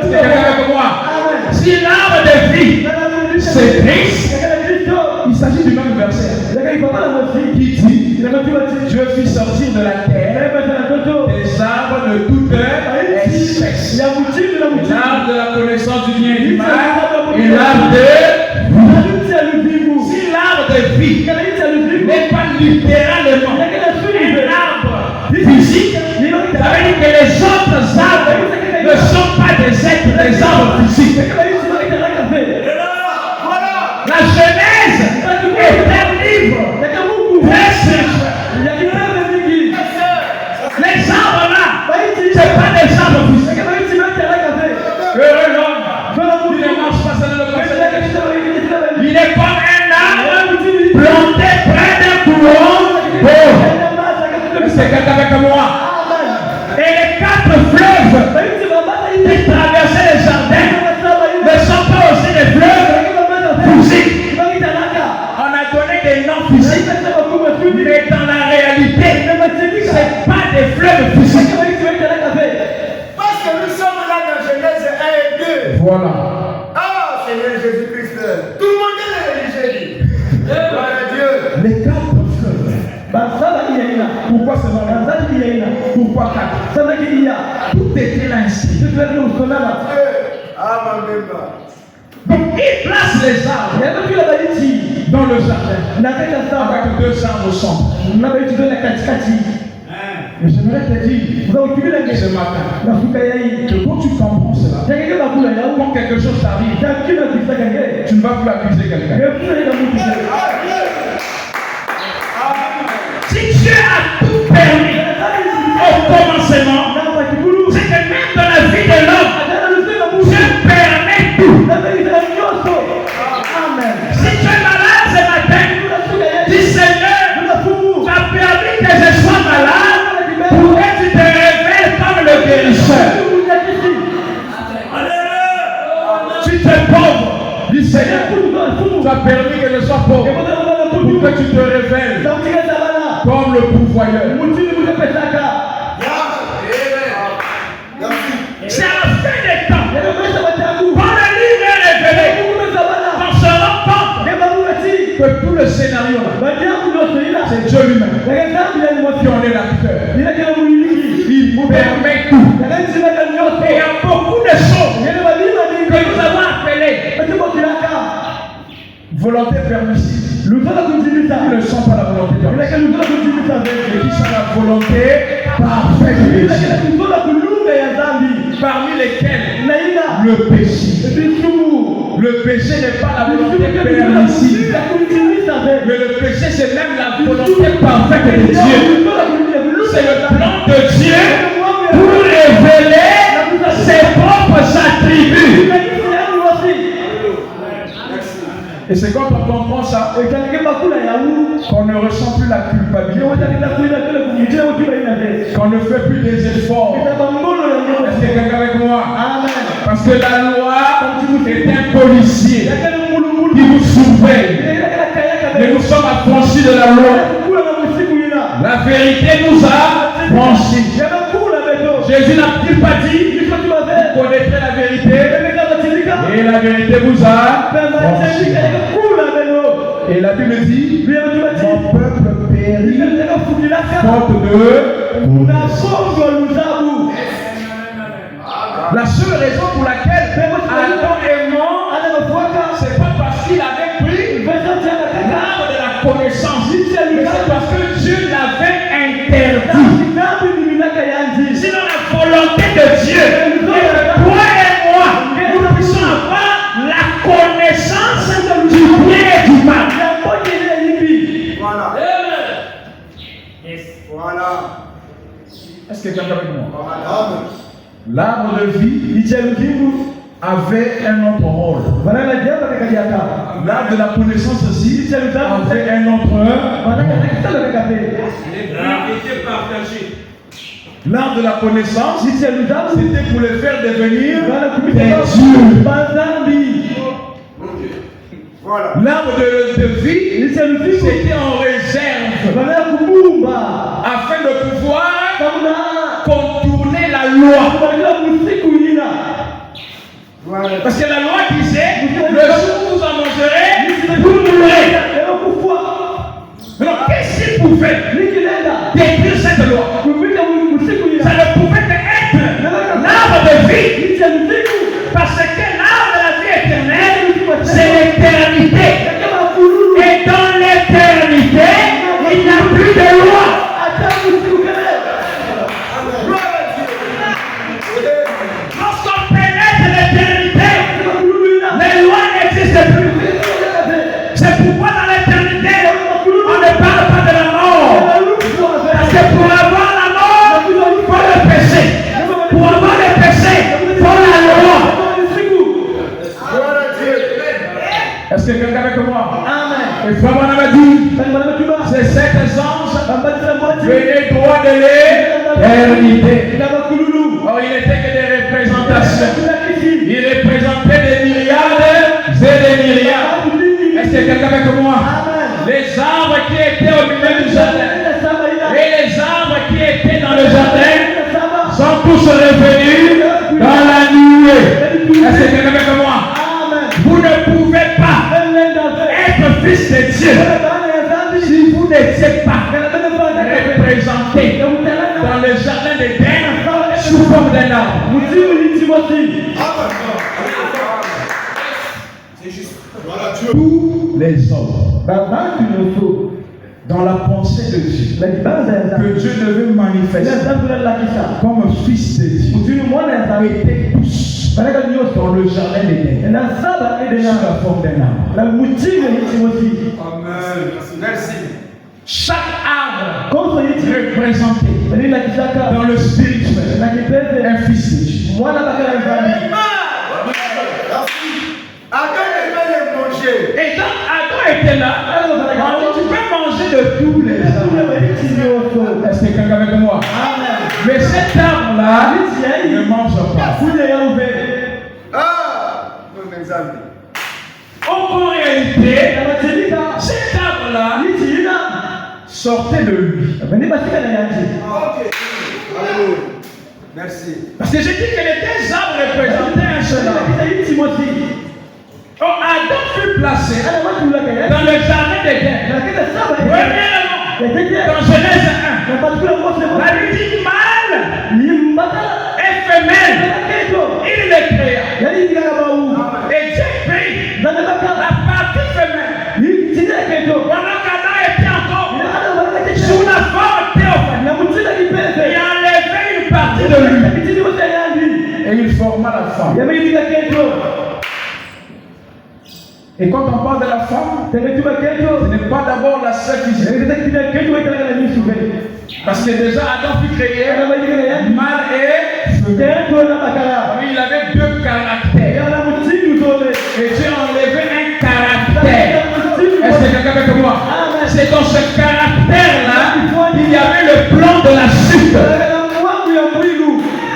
C'est quelqu'un avec moi. Si l'arbre de vie, c'est Christ, il s'agit du même verset qui dit Dieu fit sortir de la terre des arbres de toute espèce. L'arbre de la connaissance du bien et du mal et l'arbre de si l'arbre de vie n'est pas littéralement un arbre physique, ça veut dire que les autres arbres ne sont pas des êtres, des arbres physiques. La Genèse est un livre très simple. Les arbres là, ce n'est pas des arbres physiques. Heureux l'homme, il ne marche pas seul le conseil. Il est comme un arbre planté près d'un courant d'eau. C'est quelqu'un avec moi. Et les 4 fleuves qui traversaient les jardins ne sont pas aussi des fleuves physiques. On a donné des noms physiques, mais dans la réalité, ce n'est pas des fleuves physiques. Parce que nous sommes là dans Genèse 1 et 2. Voilà. Ah, Seigneur Jésus-Christ. Tout le monde est religieux. Gloire à Dieu. Les 4 fleuves. Pourquoi seulement les 4? Pourquoi 4? Tout était là inscrit. Ah, ma mère. Donc il place les arbres dans le jardin avec 2 arbres au centre. Mais j'aimerais te dire ce matin que quand tu comprends cela, quand quelque chose t'arrive, tu ne vas plus accuser quelqu'un. Si Dieu a tout permis au commencement, c'est que même dans la vie de l'homme, Dieu permet tout. Si tu es malade ce matin, dis Seigneur, tu as permis que je sois malade pour que tu te révèles comme le guérisseur. Si tu es pauvre, dis Seigneur, tu as permis que je sois pauvre pour que tu te révèles comme le pourvoyeur. C'est à la fin des temps, quand le livre est révélé, on se rend compte que tout le scénario là, c'est Dieu lui-même qui en est l'acteur. Il permet tout. Et il y a beaucoup de choses que nous avons appelées volonté permissive. Qui ne sont pas la volonté de Dieu. Et qui sont la volonté parfaite de Dieu. Parmi lesquels le péché. Le péché n'est pas la volonté permissive. Mais le péché c'est même la volonté parfaite de Dieu. C'est le plan de Dieu pour révéler ses propres attributs. Et c'est quand on comprend ça qu'on ne ressent plus la culpabilité, qu'on ne fait plus des efforts. Est-ce que quelqu'un avec moi? Parce que la loi est un policier qui vous surveille. Mais nous sommes affranchis de la loi. La vérité nous a franchis. Jésus n'a-t-il pas dit vous connaîtrez la vérité et la vérité vous a franchis. Et la Bible dit mon peuple périt faute de la seule raison pour laquelle Adam est mort, c'est pas parce qu'il avait pris l'arbre de la connaissance, mais c'est parce que Dieu l'avait interdit. Sinon la volonté de Dieu, toi et moi, nous puissions avoir la connaissance du bien et du mal. Voilà. Voilà. Est-ce que quelqu'un avec moi? Voilà. L'arbre de vie avait un autre rôle. L'arbre de la connaissance aussi avait un autre rôle. L'arbre de la connaissance, c'était pour les faire devenir des dieux. Voilà. L'arbre de vie, c'était en réserve afin de pouvoir contourner la loi. Parce que la loi disait, le jour où vous en mangerez, vous mourrez. Alors qu'est-ce qu'il pouvait détruire cette loi? Ça ne pouvait qu'être l'arbre de vie. Parce que l'arbre de la vie éternelle, c'est l'éternité. Et dans l'éternité, il n'y a plus de loi. Lorsqu'on pénètre l'éternité, les lois n'existent plus. C'est pourquoi dans l'éternité, on ne parle pas de la mort. Parce que pour avoir la mort, il faut le péché. Pour avoir le péché, il faut la loi. Est-ce que quelqu'un est avec moi? Amen. Et Frère m'a dit, c'est cet ange venait droit de l'éternité. Or il n'était que des représentations. Il représentait des myriades et des myriades. Est-ce que quelqu'un est avec moi? Les arbres qui étaient au milieu du jardin et les arbres qui étaient dans le jardin sont tous revenus dans la nuée. Est-ce que quelqu'un est avec moi? Vous ne pouvez pas être fils de Dieu si vous n'étiez pas représenté dans le jardin d'Éden sous forme d'un arbre. Tous les hommes dans la pensée de Dieu que Dieu devait manifester comme fils de Dieu étaient tous dans le jardin d'Éden sous la forme d'un arbre. Amen. Merci. Chaque arbre représenté dans le spirituel un fils de Dieu. Et donc Adam était là. Tu peux manger de tous les arbres. Est-ce que quelqu'un est avec moi? Mais cet arbre-là ne mange pas. En réalité, cet arbre-là sortait de lui. Merci. Parce que j'ai dit que les deux arbres représentaient un seul arbre. Quand Adam fut placé dans le jardin d'Éden, premièrement, dans Genèse 1, la lui dit mâle et femelle, il les créa. Et Dieu prit la partie femelle. Pendant qu'Adam était encore sous la forme théophanie, il enlevait une partie de lui et il forma la femme. Et quand on parle de la femme, ce n'est pas d'abord la sœur physique. Parce que déjà Adam fut créé mâle et femelle. Il avait deux caractères. Et Dieu a enlevé un caractère. Est-ce que quelqu'un est avec moi? C'est dans ce caractère-là qu'il y avait le plan de la chute.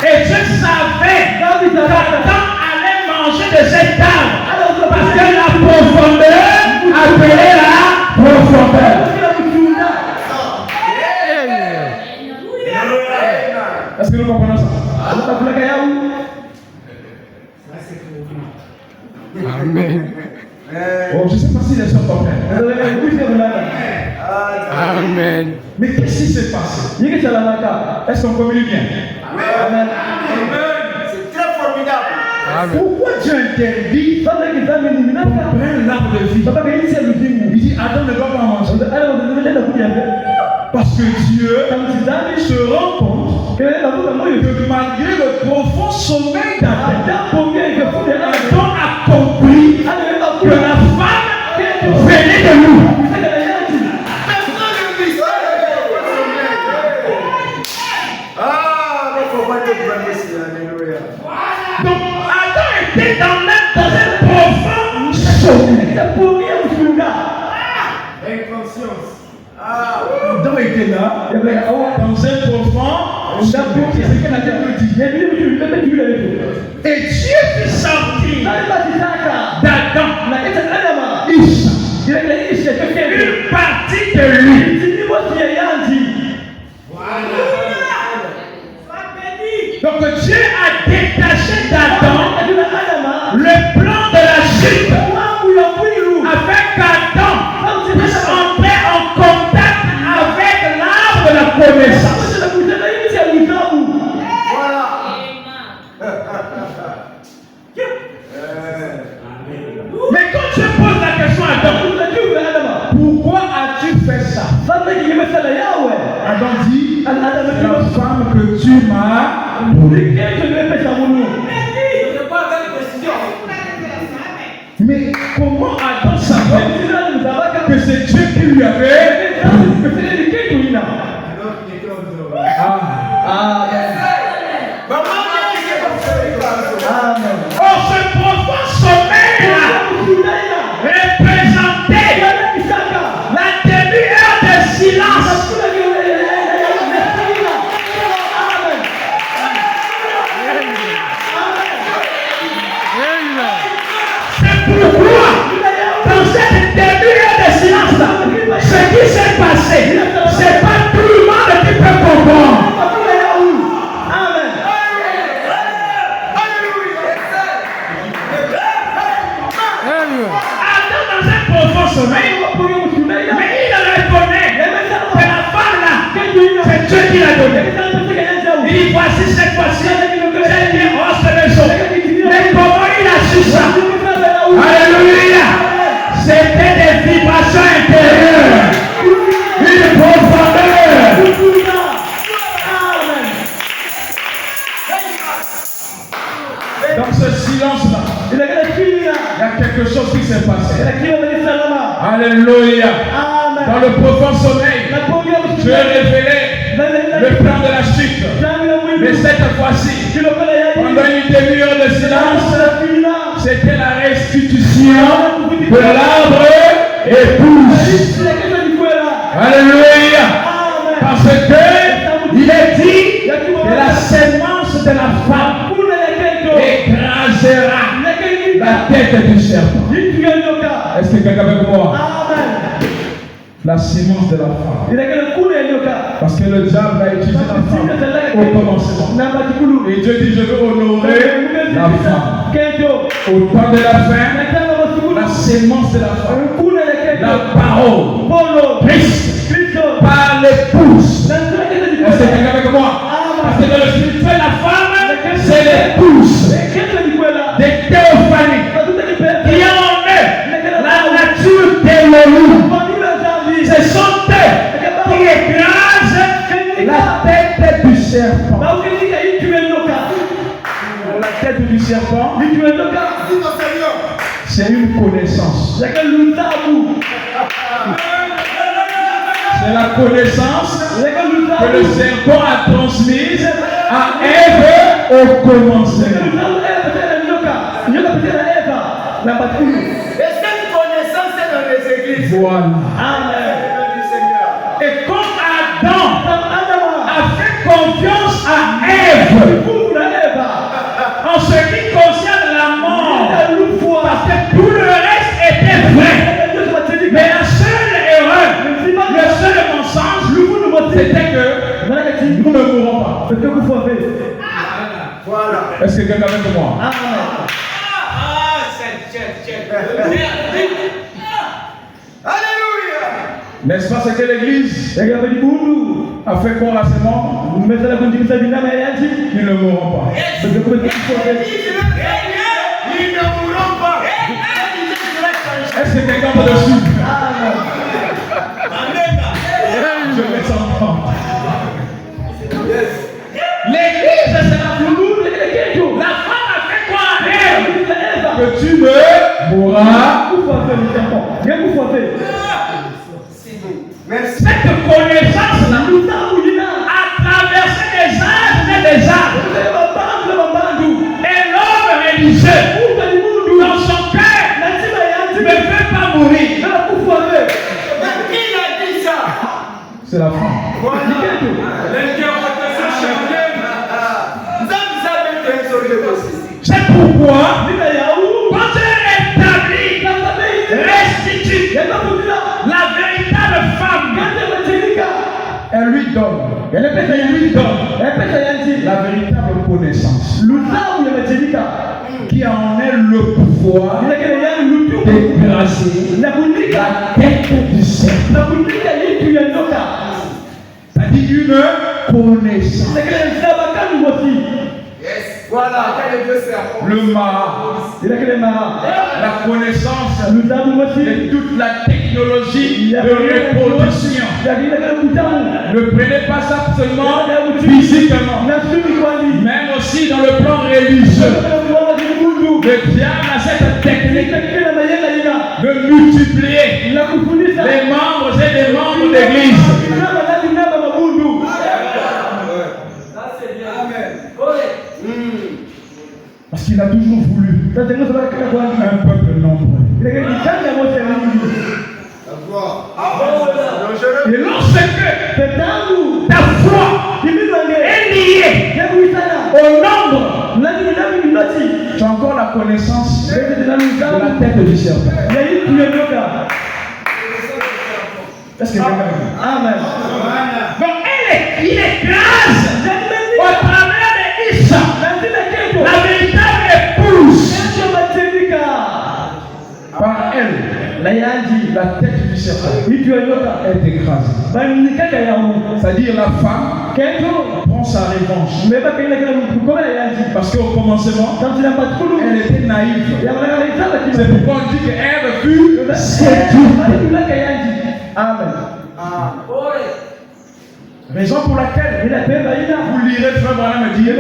Et Dieu savait qu'Adam allait manger de cet arbre. Parce que la profondeur appelait la profondeur. Est-ce que nous comprenons ça? Amen. Oh, je ne sais pas si les gens comprennent. Amen. Mais qu'est-ce qui s'est passé? Est-ce qu'on communique bien? Amen. C'est très formidable. Amen. Pourquoi Dieu interdit qu'on prenne l'arbre de vie? Il dit Adam ne doit pas manger. Parce que Dieu se rend compte que malgré le profond sommeil d'Adam, Adam a compris que la femme venait de nous. Donc Adam était dans un profond sommeil. Inconscience. Donc il était là, dans un profond sommeil. C'est ce que la Bible dit. Et Dieu fit sortir d'Adam une partie de lui. Donc Dieu a détaché d'Adam le plan de la chute afin qu'Adam puisse entrer en contact avec l'arbre de la connaissance. Mais quand je pose la question à Adam, pourquoi as-tu fait ça? Adam dit, la femme que tu m'as donnée. Mais comment Adam savait que c'est Dieu qui lui avait donné? Or, ce profond sommeil-là représentait la demi-heure de silence. C'est pourquoi, dans cette demi-heure de silence, ce qui s'est passé, c'est pas tout le monde qui peut comprendre. Sommeil, mais il reconnaît que la femme là, c'est Dieu qui l'a donné. Il dit voici cette fois-ci, c'est bien, oh c'est le jour. Mais comment il a su ça? Alléluia! C'était des vibrations intérieures, une profondeur. Dans ce silence-là, il y a quelque chose qui s'est passé. Alléluia. Dans le profond sommeil, Dieu révélait le plan de la chute. Mais cette fois-ci, pendant une demi-heure de silence, c'était la restitution de l'arbre épouse. Alléluia. Parce que il est dit que la sémence de la femme écrasera la tête du serpent. Est-ce que quelqu'un avec moi? La sémence de la femme. Parce que le diable a utilisé la femme au commencement. Et Dieu dit, je veux honorer la femme. Au temps de la fin, la sémence de la femme, la parole, Christ, par l'épouse. Est-ce que quelqu'un avec moi? Parce que dans le spirituel, la femme, c'est l'épouse de Théophanie qui a en eux la nature d'Élohim. Ce sont eux qui écrasent la tête du serpent. La tête du serpent, c'est une connaissance. C'est la connaissance que le serpent a transmise à Ève au commencement. Et cette connaissance est dans les églises. Voilà. Amen. Et quand Adam a fait confiance à Ève en ce qui concerne la mort, parce que tout le reste était vrai, mais la seule erreur, le seul mensonge, c'était que nous ne mourrons pas. Voilà. Est-ce que quelqu'un avec moi? Alléluia. N'est-ce pas ce que l'Église a fait croire à ses morts? Ils ne mourront pas. Ils ne mourront pas. Est-ce que quelqu'un va le suivre? Je vais s'entendre. L'Église, c'est la foulure. La femme a fait croire à elle que tu ne mourras. Cette connaissance-là a traversé les âges et les âges. Et l'homme religieux C'est la femme. Voilà. C'est pourquoi quand elle établit, restitue la véritable femme, elle lui donne. Elle lui donne la véritable connaissance qui en est le pouvoir d'écraser la tête du serpent. C'est-à-dire une connaissance. Voilà, quel est le serpent? Le mara, la connaissance de toute la technologie de reproduction. Ne prenez pas ça seulement physiquement, même aussi dans le plan religieux. Le diable a cette technique de multiplier les membres et les membres d'église. Parce qu'il a toujours voulu un peuple nombreux. Et lorsque ta foi est liée au nombre, tu as encore la connaissance de la tête du serpent. Est-ce que Amen. Donc il écrase au travers de Issa la véritable épouse. Par elle, la tête du serpent est écrasée. C'est-à-dire la femme prend sa revanche. Parce qu'au commencement, elle était naïve. C'est pourquoi on dit qu'Ève fut séduite. Amen. Raison pour laquelle vous lirez frère Branham me dire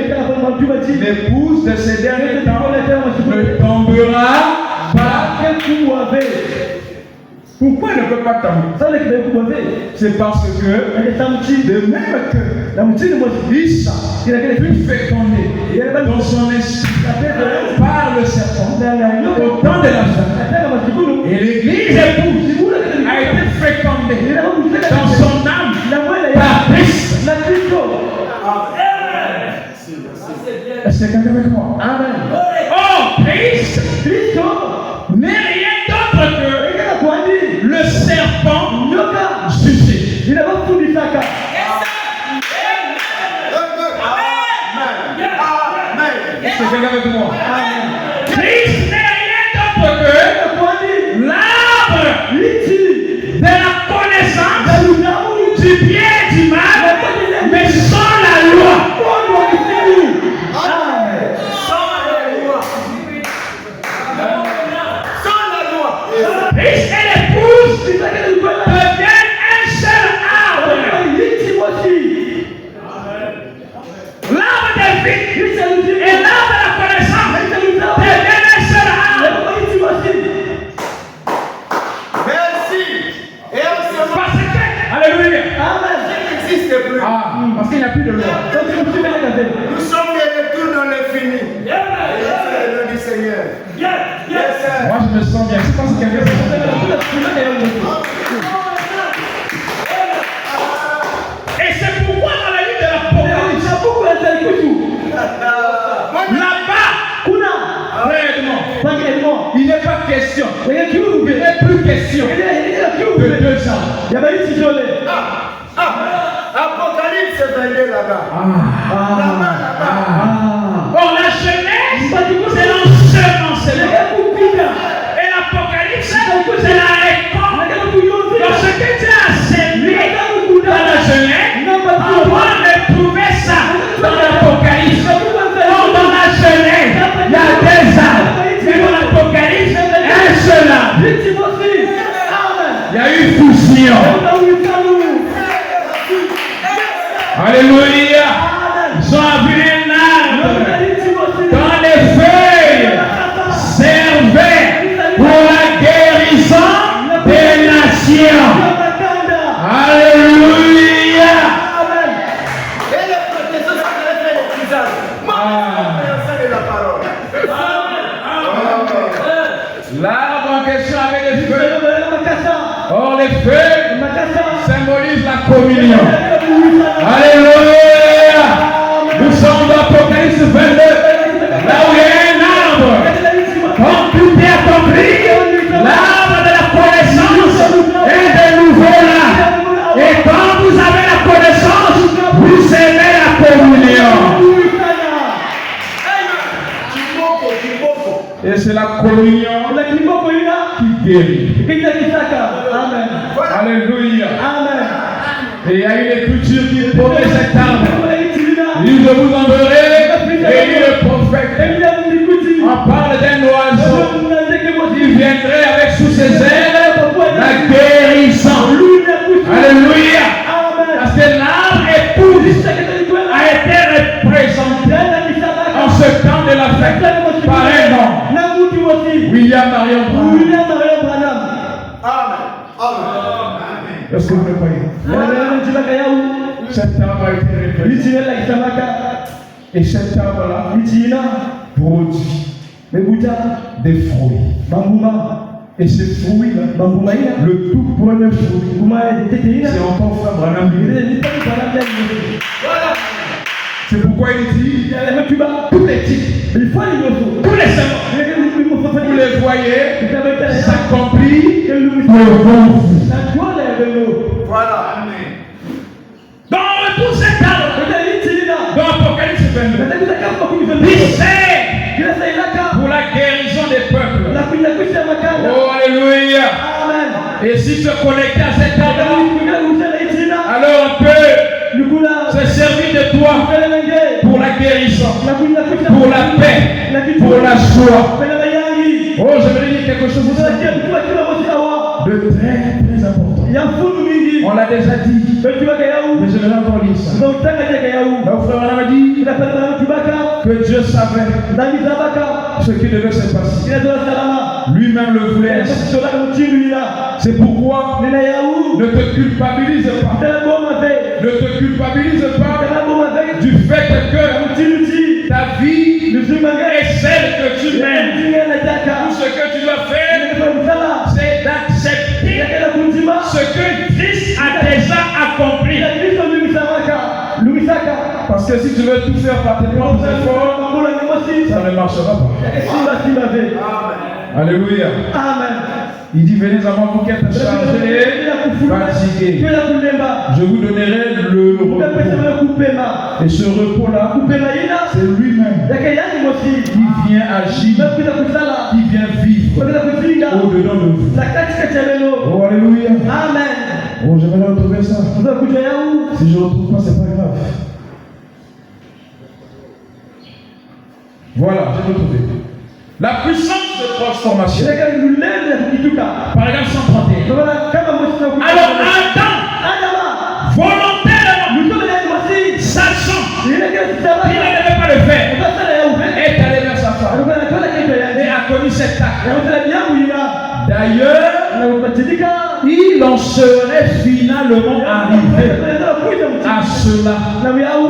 l'épouse de ces derniers temps ne tombera pas. Pourquoi elle ne peut pas tomber? C'est parce que de même que Issa fut fécondé dans son esprit par le serpent au temps de la femme, et l'église épouse a été fécondée dans son âme par Christ. Est-ce que quelqu'un est avec moi? Amen. Oh, Christ n'est rien d'autre que le serpent jugé. Est-ce que quelqu'un est avec moi? Christ n'est rien d'autre que l'arbre de la connaissance du bien et du mal, mais sans la loi. Christ et l'épouse deviennent un seul arbre. L'arbre de vie et l'arbre de la connaissance deviennent un seul arbre. Merci. Et on Parce que, alléluia. ça n'existe plus. Parce qu'il n'y a plus de loi. Nous sommes de retour dans l'infini. C'est le nom du Seigneur. Yes, sir. Moi je me sens bien. Je pense que quelqu'un et c'est pourquoi dans la livre de l'Apocalypse, là-bas, réellement, il n'est pas question, il n'est plus question de deux gens. Apocalypse est venu là-bas. Or la Genèse, c'est l'ensemencement. Et l'Apocalypse, c'est la récolte. Donc ce que tu as semé dans la Genèse, on va retrouver ça dans l'Apocalypse. Or dans la Genèse, il y a deux arbres. Mais dans l'Apocalypse, un seul arbre. Il y a eu fusion. Alléluia. Ils ont vu un arbre dans les feuilles servaient pour la guérison des nations. Alléluia. Et les protestants, ça devait faire les trisages. Moi, de la parole. L'arbre en question avait des feuilles Or les feux symbolisent la communion. Alléluia. Nous sommes dans Apocalypse 22. Là où il y a un arbre. Quand tout est accompli, l'arbre de la connaissance est de nouveau là. Et quand vous avez la connaissance, vous aimez la communion. Et c'est la communion qui guérit. Amen. Alléluia. Amen. Et il y a une écriture qui promet cet arbre. Il dit, je vous enverrai Élie le prophète. On parle d'un oiseau qui viendrait avec sous ses ailes la guérison. Alléluia. Parce que l'arbre épouse a été représenté en ce temps de la fête par un homme. William Marion Branham. Est-ce que vous le croyez? Cet arbre a été représenté. Et cet arbre-là produit des fruits. Et ces fruits-là, le tout premier fruit, c'est encore Frère Branham. C'est pourquoi il dit tous les titres, tous les symboles, vous les voyez s'accomplir devant vous. Voilà. Dans tout cet arbre, dans Apocalypse 22, il sait pour la guérison des peuples. Oh, alléluia. Et si se connecter à cet arbre, alors on peut se servir de toi pour la guérison, pour la paix, pour la joie. Oh, je vais dire quelque chose de très important. On l'a déjà dit, mais je vais encore lire ça. Donc, frère Branham a dit que Dieu savait ce qui devait se passer. Lui-même le voulait ainsi. C'est pourquoi ne te culpabilise pas. Ne te culpabilise pas du fait que ta vie est celle que tu mènes. Tout ce que tu dois faire, c'est d'accepter ce que Christ a déjà accompli. Parce que si tu veux tout faire par tes propres efforts, ça ne marchera pas. Alléluia. Amen. Il dit, venez à moi, vous qui êtes chargés et fatigués. Je vous donnerai le repos. Et ce repos-là, c'est lui-même qui vient agir, qui vient vivre au-dedans de vous. Oh, alléluia. Amen. Oh, j'aimerais retrouver ça. Si je ne retrouve pas, c'est pas grave. Voilà, j'ai retrouvé. La puissance de transformation. Par exemple, 131. Alors, Adam, volontairement, sachant qu'il ne devait pas le faire, est allé vers sa femme et a commis cet acte. D'ailleurs, il en serait finalement arrivé à cela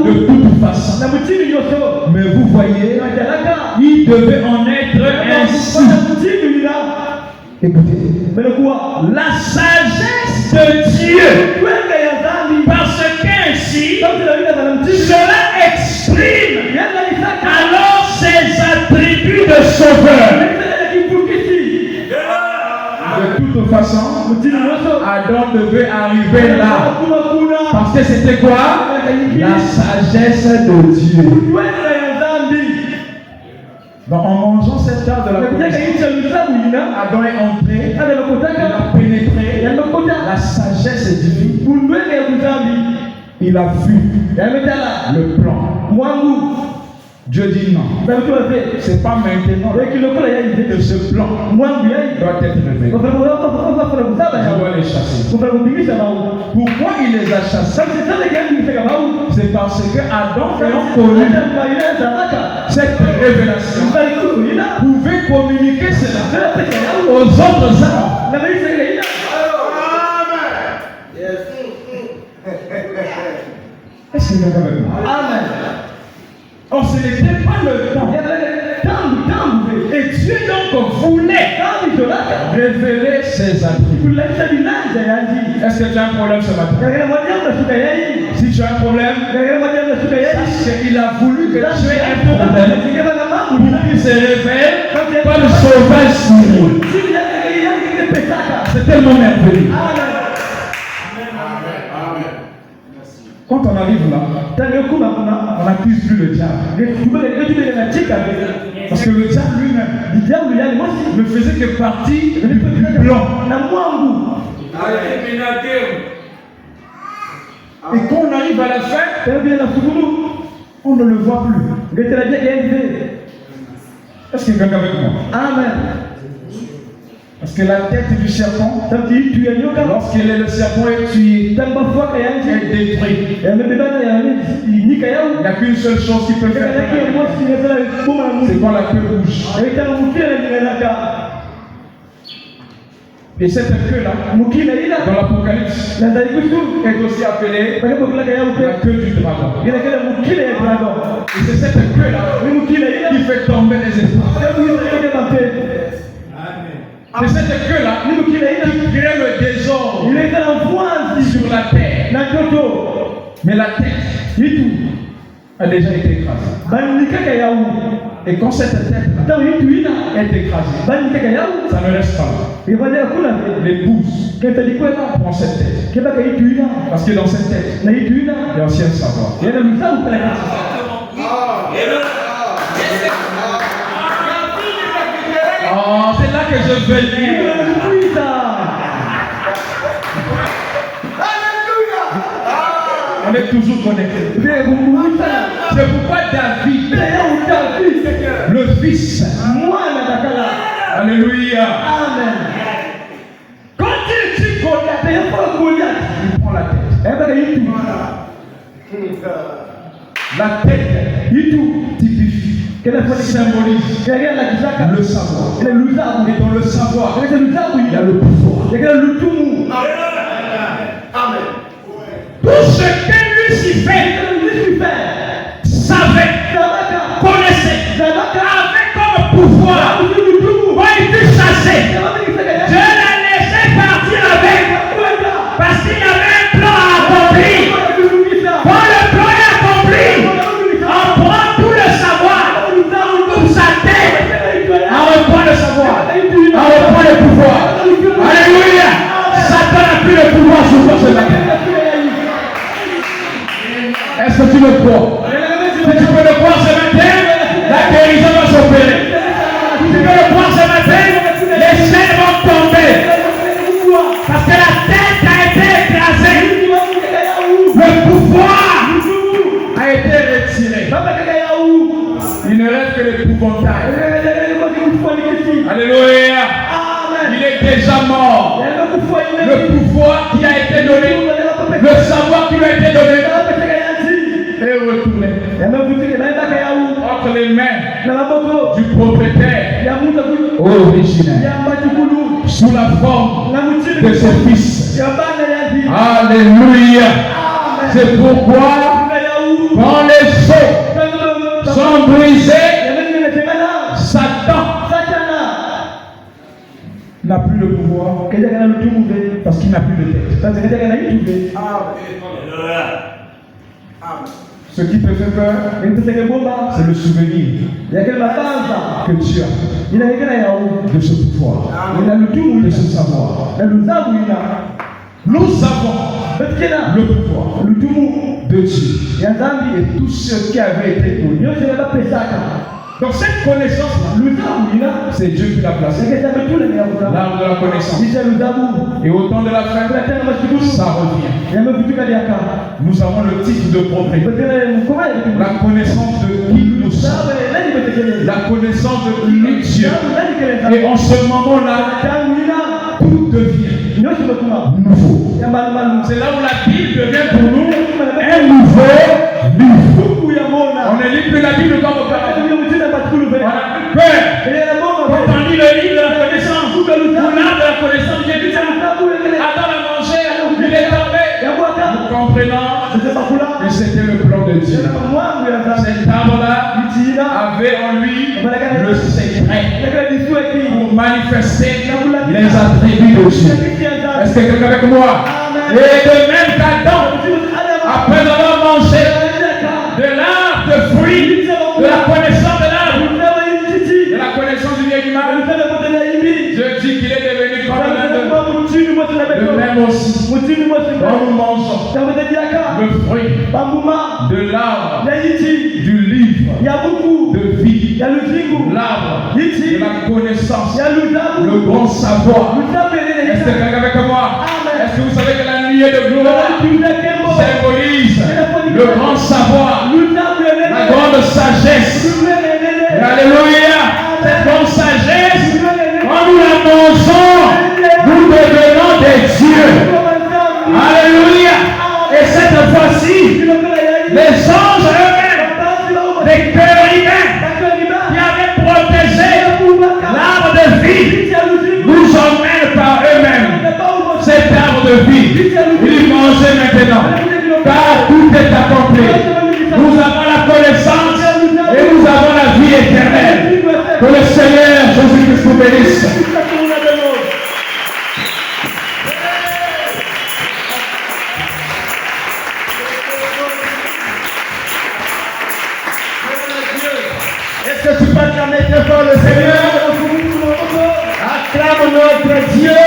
de toute façon. Mais vous voyez, il devait en être ainsi. Écoutez, la sagesse de Dieu, parce qu'ainsi, cela exprime alors ses attributs de sauveur. De toute façon, Adam devait arriver là. Parce que c'était quoi? La sagesse de Dieu. Donc en mangeant cette arbre de la connaissance, Adam est entré, il a pénétré la sagesse divine. Il a vu le plan. Dieu dit non. C'est pas maintenant que ce plan doit être révélé. Je dois les chasser. Pourquoi il les a chassés? C'est parce que Adam ayant connu cette révélation pouvait communiquer cela aux autres âmes. Est-ce que vous avez vu? Amen. Or, ce n'était pas le temps. Et Dieu donc voulait révéler ses attributs. Est-ce que tu as un problème ce matin? Si tu as un problème, c'est qu'il a voulu que tu aies un problème pour qu'il se révèle comme le sauvage Cyril. C'est tellement merveilleux. Quand on arrive là, on n'accuse plus le diable. Parce que le diable lui-même ne faisait que partie du blanc. Et quand on arrive à la fin, on ne le voit plus. Est-ce qu'il y a quelqu'un avec moi? Amen. Parce que la tête du serpent, lorsqu'il est le serpent est tué, est détruit. Il n'y a qu'une seule chose qui peut le faire. C'est quand la queue bouge. Et cette queue-là, dans l'Apocalypse, est aussi appelée la queue du dragon. Et c'est cette queue-là qui fait tomber les esprits. C'est cette queue-là qui crée le désordre sur la terre. Mais la tête a déjà été écrasée. Et quand cette tête-là est écrasée, ça ne reste pas. L'épouse prend cette tête. Parce que dans cette tête, il y a aussi un savoir. Oh, c'est là que je veux dire. On est toujours connectés. C'est pourquoi David, le fils, alléluia. Amen. Quand il tue Goliath, il prend la tête. La tête, typifie, symbolise le savoir. Et dans le savoir, il y a le pouvoir. Amen. Tout ce que Lucifer savait, connaissait, avait comme pouvoir, quand il fut chassé, Dieu l'a laissé partir avec, parce qu'il y avait un plan à accomplir. Quand le plan est accompli, on prend tout le savoir, toute sa tête, on reprend le savoir, on reprend le pouvoir. Alléluia. Satan n'a plus le pouvoir sur toi ce matin. Est-ce que tu le crois? Si tu peux le croire ce matin, la guérison va s'opérer. Si tu peux le croire ce matin, les chaînes vont tomber. Parce que la tête a été écrasée. Le pouvoir a été retiré. Il ne reste que l'épouvantail. Alléluia. Il est déjà mort. Le pouvoir qui a été donné, le savoir qui lui a été donné, est retourné entre les mains du propriétaire originel, sous la forme de ses fils. Alléluia. C'est pourquoi quand les seaux sont brisés, Satan n'a plus le pouvoir parce qu'il n'a plus de tête. Ce qui te fait peur, c'est le souvenir que tu as de ce pouvoir, de ce savoir. Nous avons le pouvoir de Dieu et tout ce qui avait été donné. Donc cette connaissance-là, c'est Dieu qui l'a placée. L'arbre de la connaissance. Et au temps de la fin, ça revient. Nous avons le titre de prophète. La connaissance de qui nous sommes. La connaissance de Dieu. Et en ce moment-là, tout devient nouveau. C'est là où la Bible devient pour nous un nouveau livre. On ne lit plus la Bible comme auparavant. On a plus peur. Quand on lit le livre de la connaissance, ou l'arbre de la connaissance, il est attends à manger, il est tombé. Nous comprenons que c'était le plan de Dieu. Cet arbre-là avait en lui le secret pour manifester les attributs de Dieu. Est-ce que quelqu'un avec moi? Et de même qu'Adam, après avoir mangé de l'arbre de fruits, de la connaissance de l'arbre, de la connaissance du bien et du mal, Dieu dit qu'il est devenu comme l'un de nous. De même aussi, quand nous mangeons le fruit de l'arbre du livre de vie, l'arbre de la connaissance, le bon savoir. Est-ce que quelqu'un avec moi? Est-ce que vous savez que la nuée de gloire symbolise le grand savoir, la grande sagesse? Alléluia! Cette grande sagesse, quand nous la mangeons, nous devenons des dieux. Alléluia! Et cette fois-ci, les anges eux-mêmes, les cœurs humains qui avaient protégé l'arbre de vie, nous emmènent par eux-mêmes cet arbre de vie. Ils mangent maintenant, car tout est accompli. Nous avons la connaissance et nous avons la vie éternelle. Que le Seigneur Jésus-Christ nous bénisse. Est-ce que tu peux acclamer très fort le Seigneur? Acclame notre Dieu.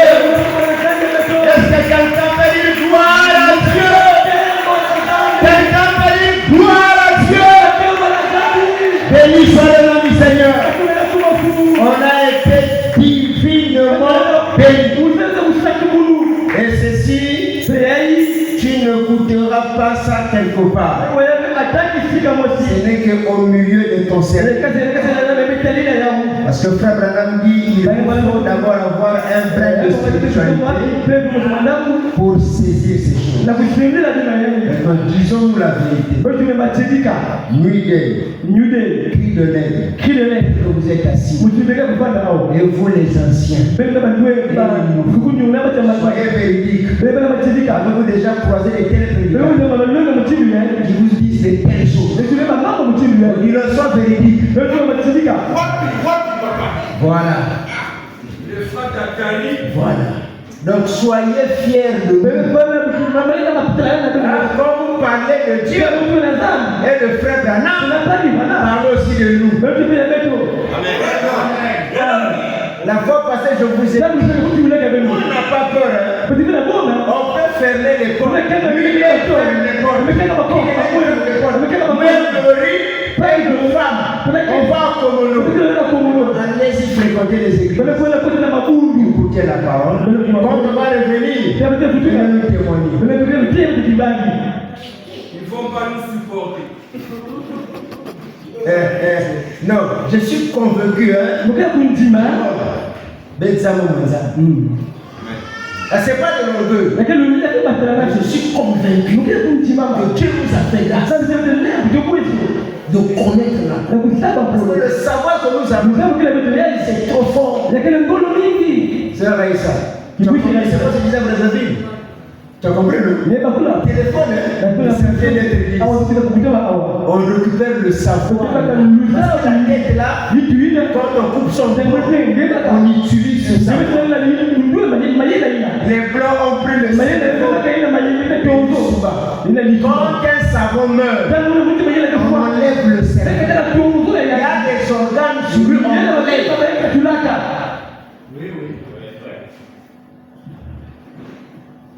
Est-ce que quelqu'un peut dire gloire à Dieu? Quelqu'un peut dire gloire à Dieu? Béni soit le nom du Seigneur. On a été divinement bénis. Et ceci, tu ne goûteras pas ça quelque part. Ce n'est qu'au milieu de ton cerveau. Parce que Frère Branham dit qu'il faut d'abord avoir un brin de spiritualité pour saisir ces choses. Maintenant, disons-nous la vérité. Nuit d'aide, cri de l'aide, que vous êtes assis. Et vous les anciens, soyez véridiques. Avez-vous déjà croisé les tels prédicateurs qui vous disent de telles choses? Ils ne sont véridiques. Voilà. Voilà. Donc soyez fiers de vous. Quand vous parlez de Dieu et de Frère Branham, parlez aussi de nous. La fois passée, je vous ai dit, on n'a pas peur. On peut fermer les portes. Même de femmes, on va comme allez-y fréquenter les églises. Écoutez la parole. Quand on va revenir, venez nous témoigner. Ils ne vont pas nous supporter. Non, je suis convaincu. C'est pas de l'orgueil. Je suis convaincu que Dieu nous a fait grâce de connaître la parole. Le savoir que nous avons, c'est trop fort. C'est Raïssa. Tu as compris ce que disait Brazzaville? Tu as compris le téléphone, ça vient d'être dit. On récupère le savoir. Parce que la tête là, quand on coupe son téléphone, on utilise ce savoir. Les blancs ont pris le savoir. Quand un savon meurt, on enlève le cerveau. Il y a des organes sur lui, on enlève.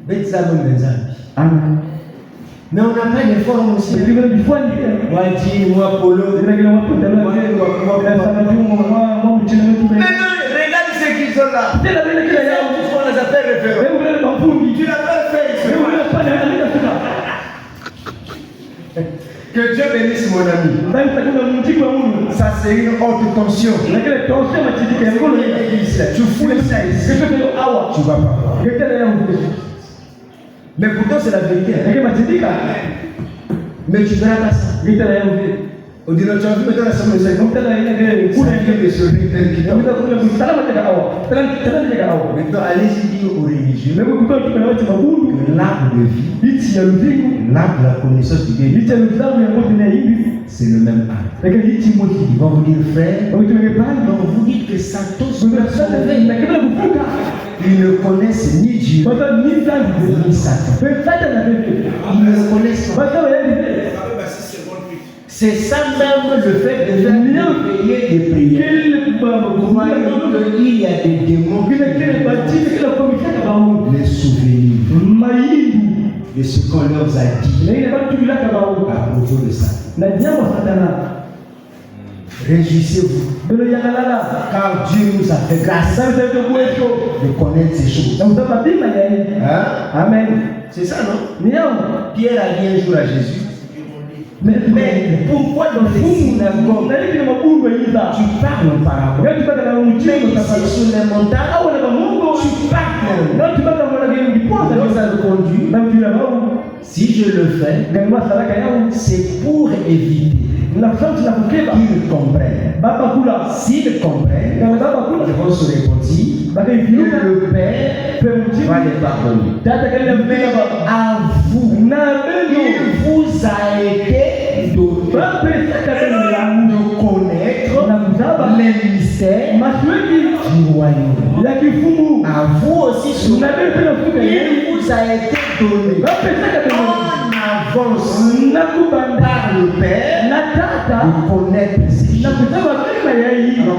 Mais on n'a pas de forme aussi. Moi, dis, moi, Polo. Maintenant, regarde ce qu'ils ont là. Ils ont tout ce qu'on les appelle référents. Tu l'as pas fait. Que Dieu bénisse mon ami. Ça c'est une haute tension. Tu fouilles ça ici. Tu vas pas. Mais pourtant c'est la vérité. Mais tu verras pas ça. On dit, tu as vu maintenant la semaine de maintenant, allez-y dire aux religieux que l'arbre de vie, l'arbre de la connaissance du Dieu, c'est le même arbre. Ils vont vous dire, frère, donc vous dites que ça tous se réveille. Ils ne connaissent ni Dieu, ni Satan. Ils ne connaissent pas. C'est ça même le fait de faire des prières. Croyant qu'il y a des démons qui les souvenirs de ce qu'on leur a dit à propos de ça. Réjouissez-vous, car Dieu nous a fait grâce de connaître ces choses. Hein? Amen. C'est ça, non? Pierre a dit un jour à Jésus, mais pourquoi dans les synagogues tu parles en parabole? Mais ici sur les montagnes, tu parles. Il nous a répondu, si je le fais, c'est pour éviter qu'ils comprennent. S'ils comprennent, ils vont se répondre que le Père va les pardonner. Mais à vous, il vous a été donné de connaître les mystères du royaume. À vous aussi, il vous a été donné en avance par le Père de connaître ces choses. Alors,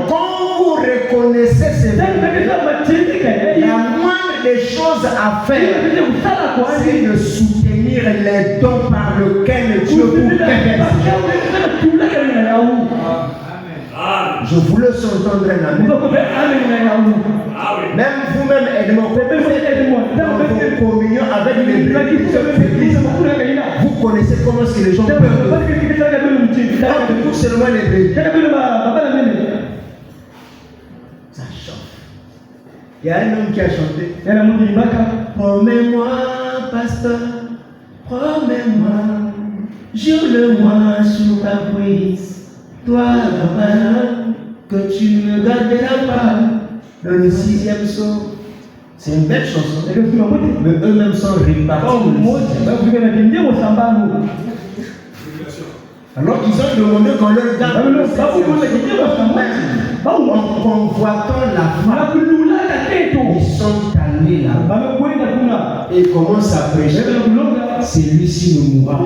quand vous reconnaissez ces choses, la moindre des choses à faire, c'est de soutenir les dons par lesquels Dieu vous permet. Je voulais s'entendre un amen. Même vous-même, aidez-moi. Dans vos communions avec les églises, vous connaissez comment est-ce que les gens peuvent. Tout seulement les bébés. Ça chauffe. Il y a un homme qui a chanté. Promets-moi, pasteur, promets-moi, jure-le-moi sur ta prise. Toi, là-bas, que tu ne me garderas pas dans le 6e psaume. C'est une belle chanson. Mais eux-mêmes sont répartis. Alors qu'ils ont demandé qu'on leur garde le 7e psaume. En convoitant la femme, ils sont allés là-bas et commencent à prêcher. Celui-ci ne mourra pas.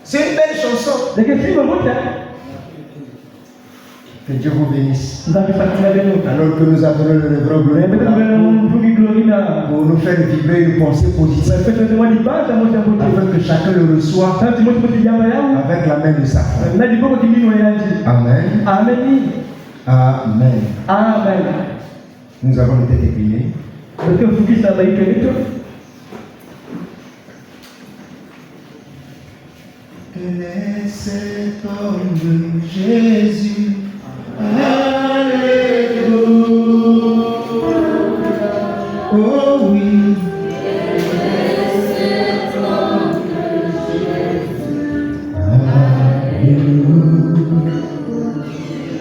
C'est une belle chanson. Que Dieu vous bénisse. Alors que nous appelons le révérend Gloire pour nous faire vibrer une pensée positive, afin que chacun le reçoive avec la main de sa foi. Amen. Amen. Amen. Nous avons été déclinés. Cet homme Jésus, alléluia, oh oui, cet homme Jésus, alléluia,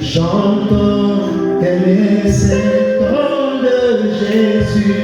chantons, quel est cet homme de Jésus,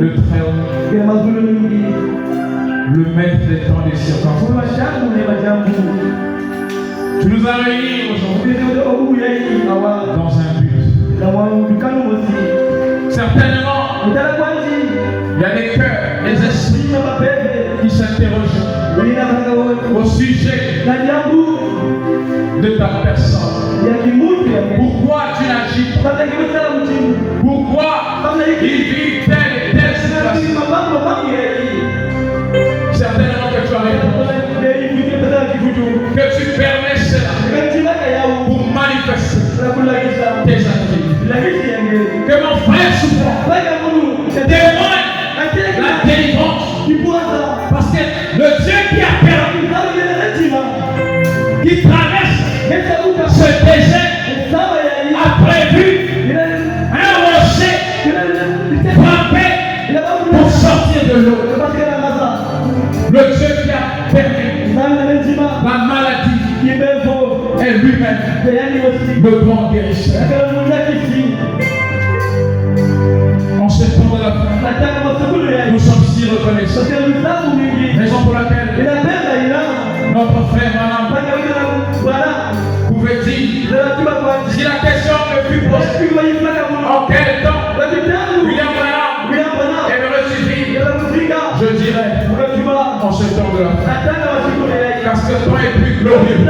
le Très-Haut, le Maître des temps et des circonstances. Tu nous as réunis aujourd'hui dans un but. Certainement, il y a des cœurs, des esprits qui s'interrogent au sujet de ta personne. Pourquoi tu n'agis pas? Pourquoi il vit telle et telle situation? Certainement que tu as répondu. Que tu permets cela pour manifester tes attributs. Que mon frère souffre témoigne la délivrance. Parce que le Dieu qui a permis, qui traverse ce désert, a prévu un rocher frappé pour sortir de l'eau. Le Dieu qui a permis la maladie est lui-même le grand guérisseur. En ce temps de la fin, nous sommes si reconnaissants. Raison pour laquelle notre frère Madame pouvait dire, si la question me fut posée, en quel temps William Branham aimerait suivre, je dirais, en ce temps de la fin, car ce temps est plus glorieux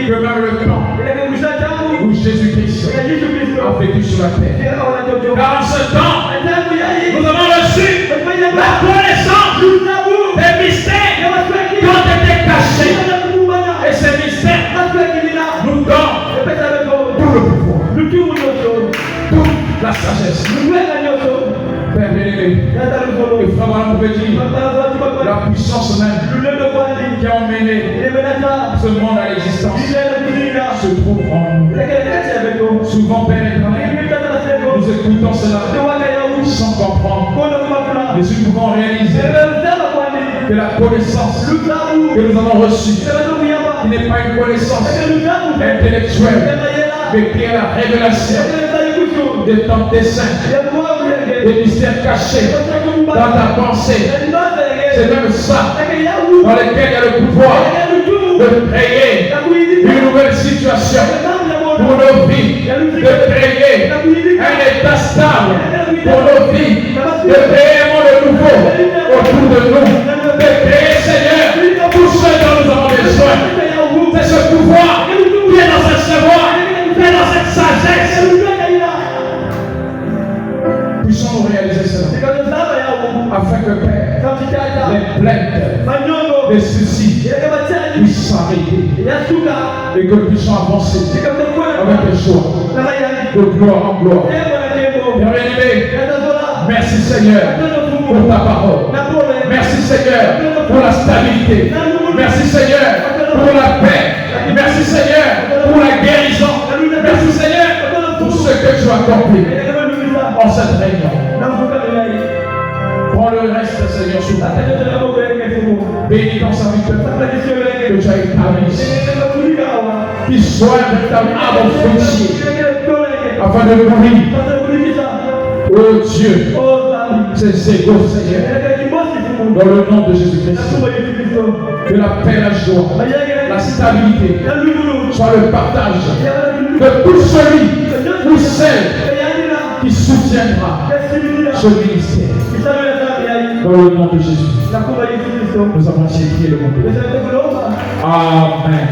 que même le temps où Jésus-Christ a vécu sur la terre. Car en ce temps, nous avons reçu la connaissance des mystères qui ont été cachés. Et ces mystères nous donnent tout le pouvoir, toute la sagesse. Père bien-aimé, le frère Madame pouvait dire la puissance même qui a emmené ce monde à l'existence se trouve en nous. Souvent, Père éternel, nous écoutons cela sans comprendre. Mais nous pouvons réaliser que la connaissance que nous avons reçue, qui n'est pas une connaissance intellectuelle, mais qui est la révélation des temps des saints, des mystères cachés dans ta pensée. C'est même ça dans lequel il y a le pouvoir de créer une nouvelle situation pour nos vies, de créer un état stable pour nos vies, de créer un monde nouveau autour de nous, de créer, Seigneur, tout ce dont nous avons besoin. C'est ce pouvoir qui est dans ce savoir, qui est dans cette sagesse. Puissons-nous réaliser cela afin que Père, les plaintes, les soucis puissent s'arrêter et que nous puissions avancer avec joie, de gloire en gloire. Père bien-aimé, merci Seigneur pour ta parole. Merci Seigneur pour la stabilité. Merci Seigneur pour la paix. Merci Seigneur pour la guérison. Merci Seigneur pour ce que tu as accompli en cette réunion. Prends le reste, Seigneur, sous ta tête. Bénis ton serviteur que tu as établi ici. Qu'il soit un véritable arbre fruitier afin de nourrir, oh Dieu, ces égaux, Seigneur, dans le nom de Jésus-Christ. Que la paix, la joie, la stabilité soit le partage de tout celui ou celle qui soutiendra ce ministère. Dans le nom de Jésus, nous avons séduit le monde. Amen.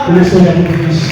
Que le Seigneur nous bénisse.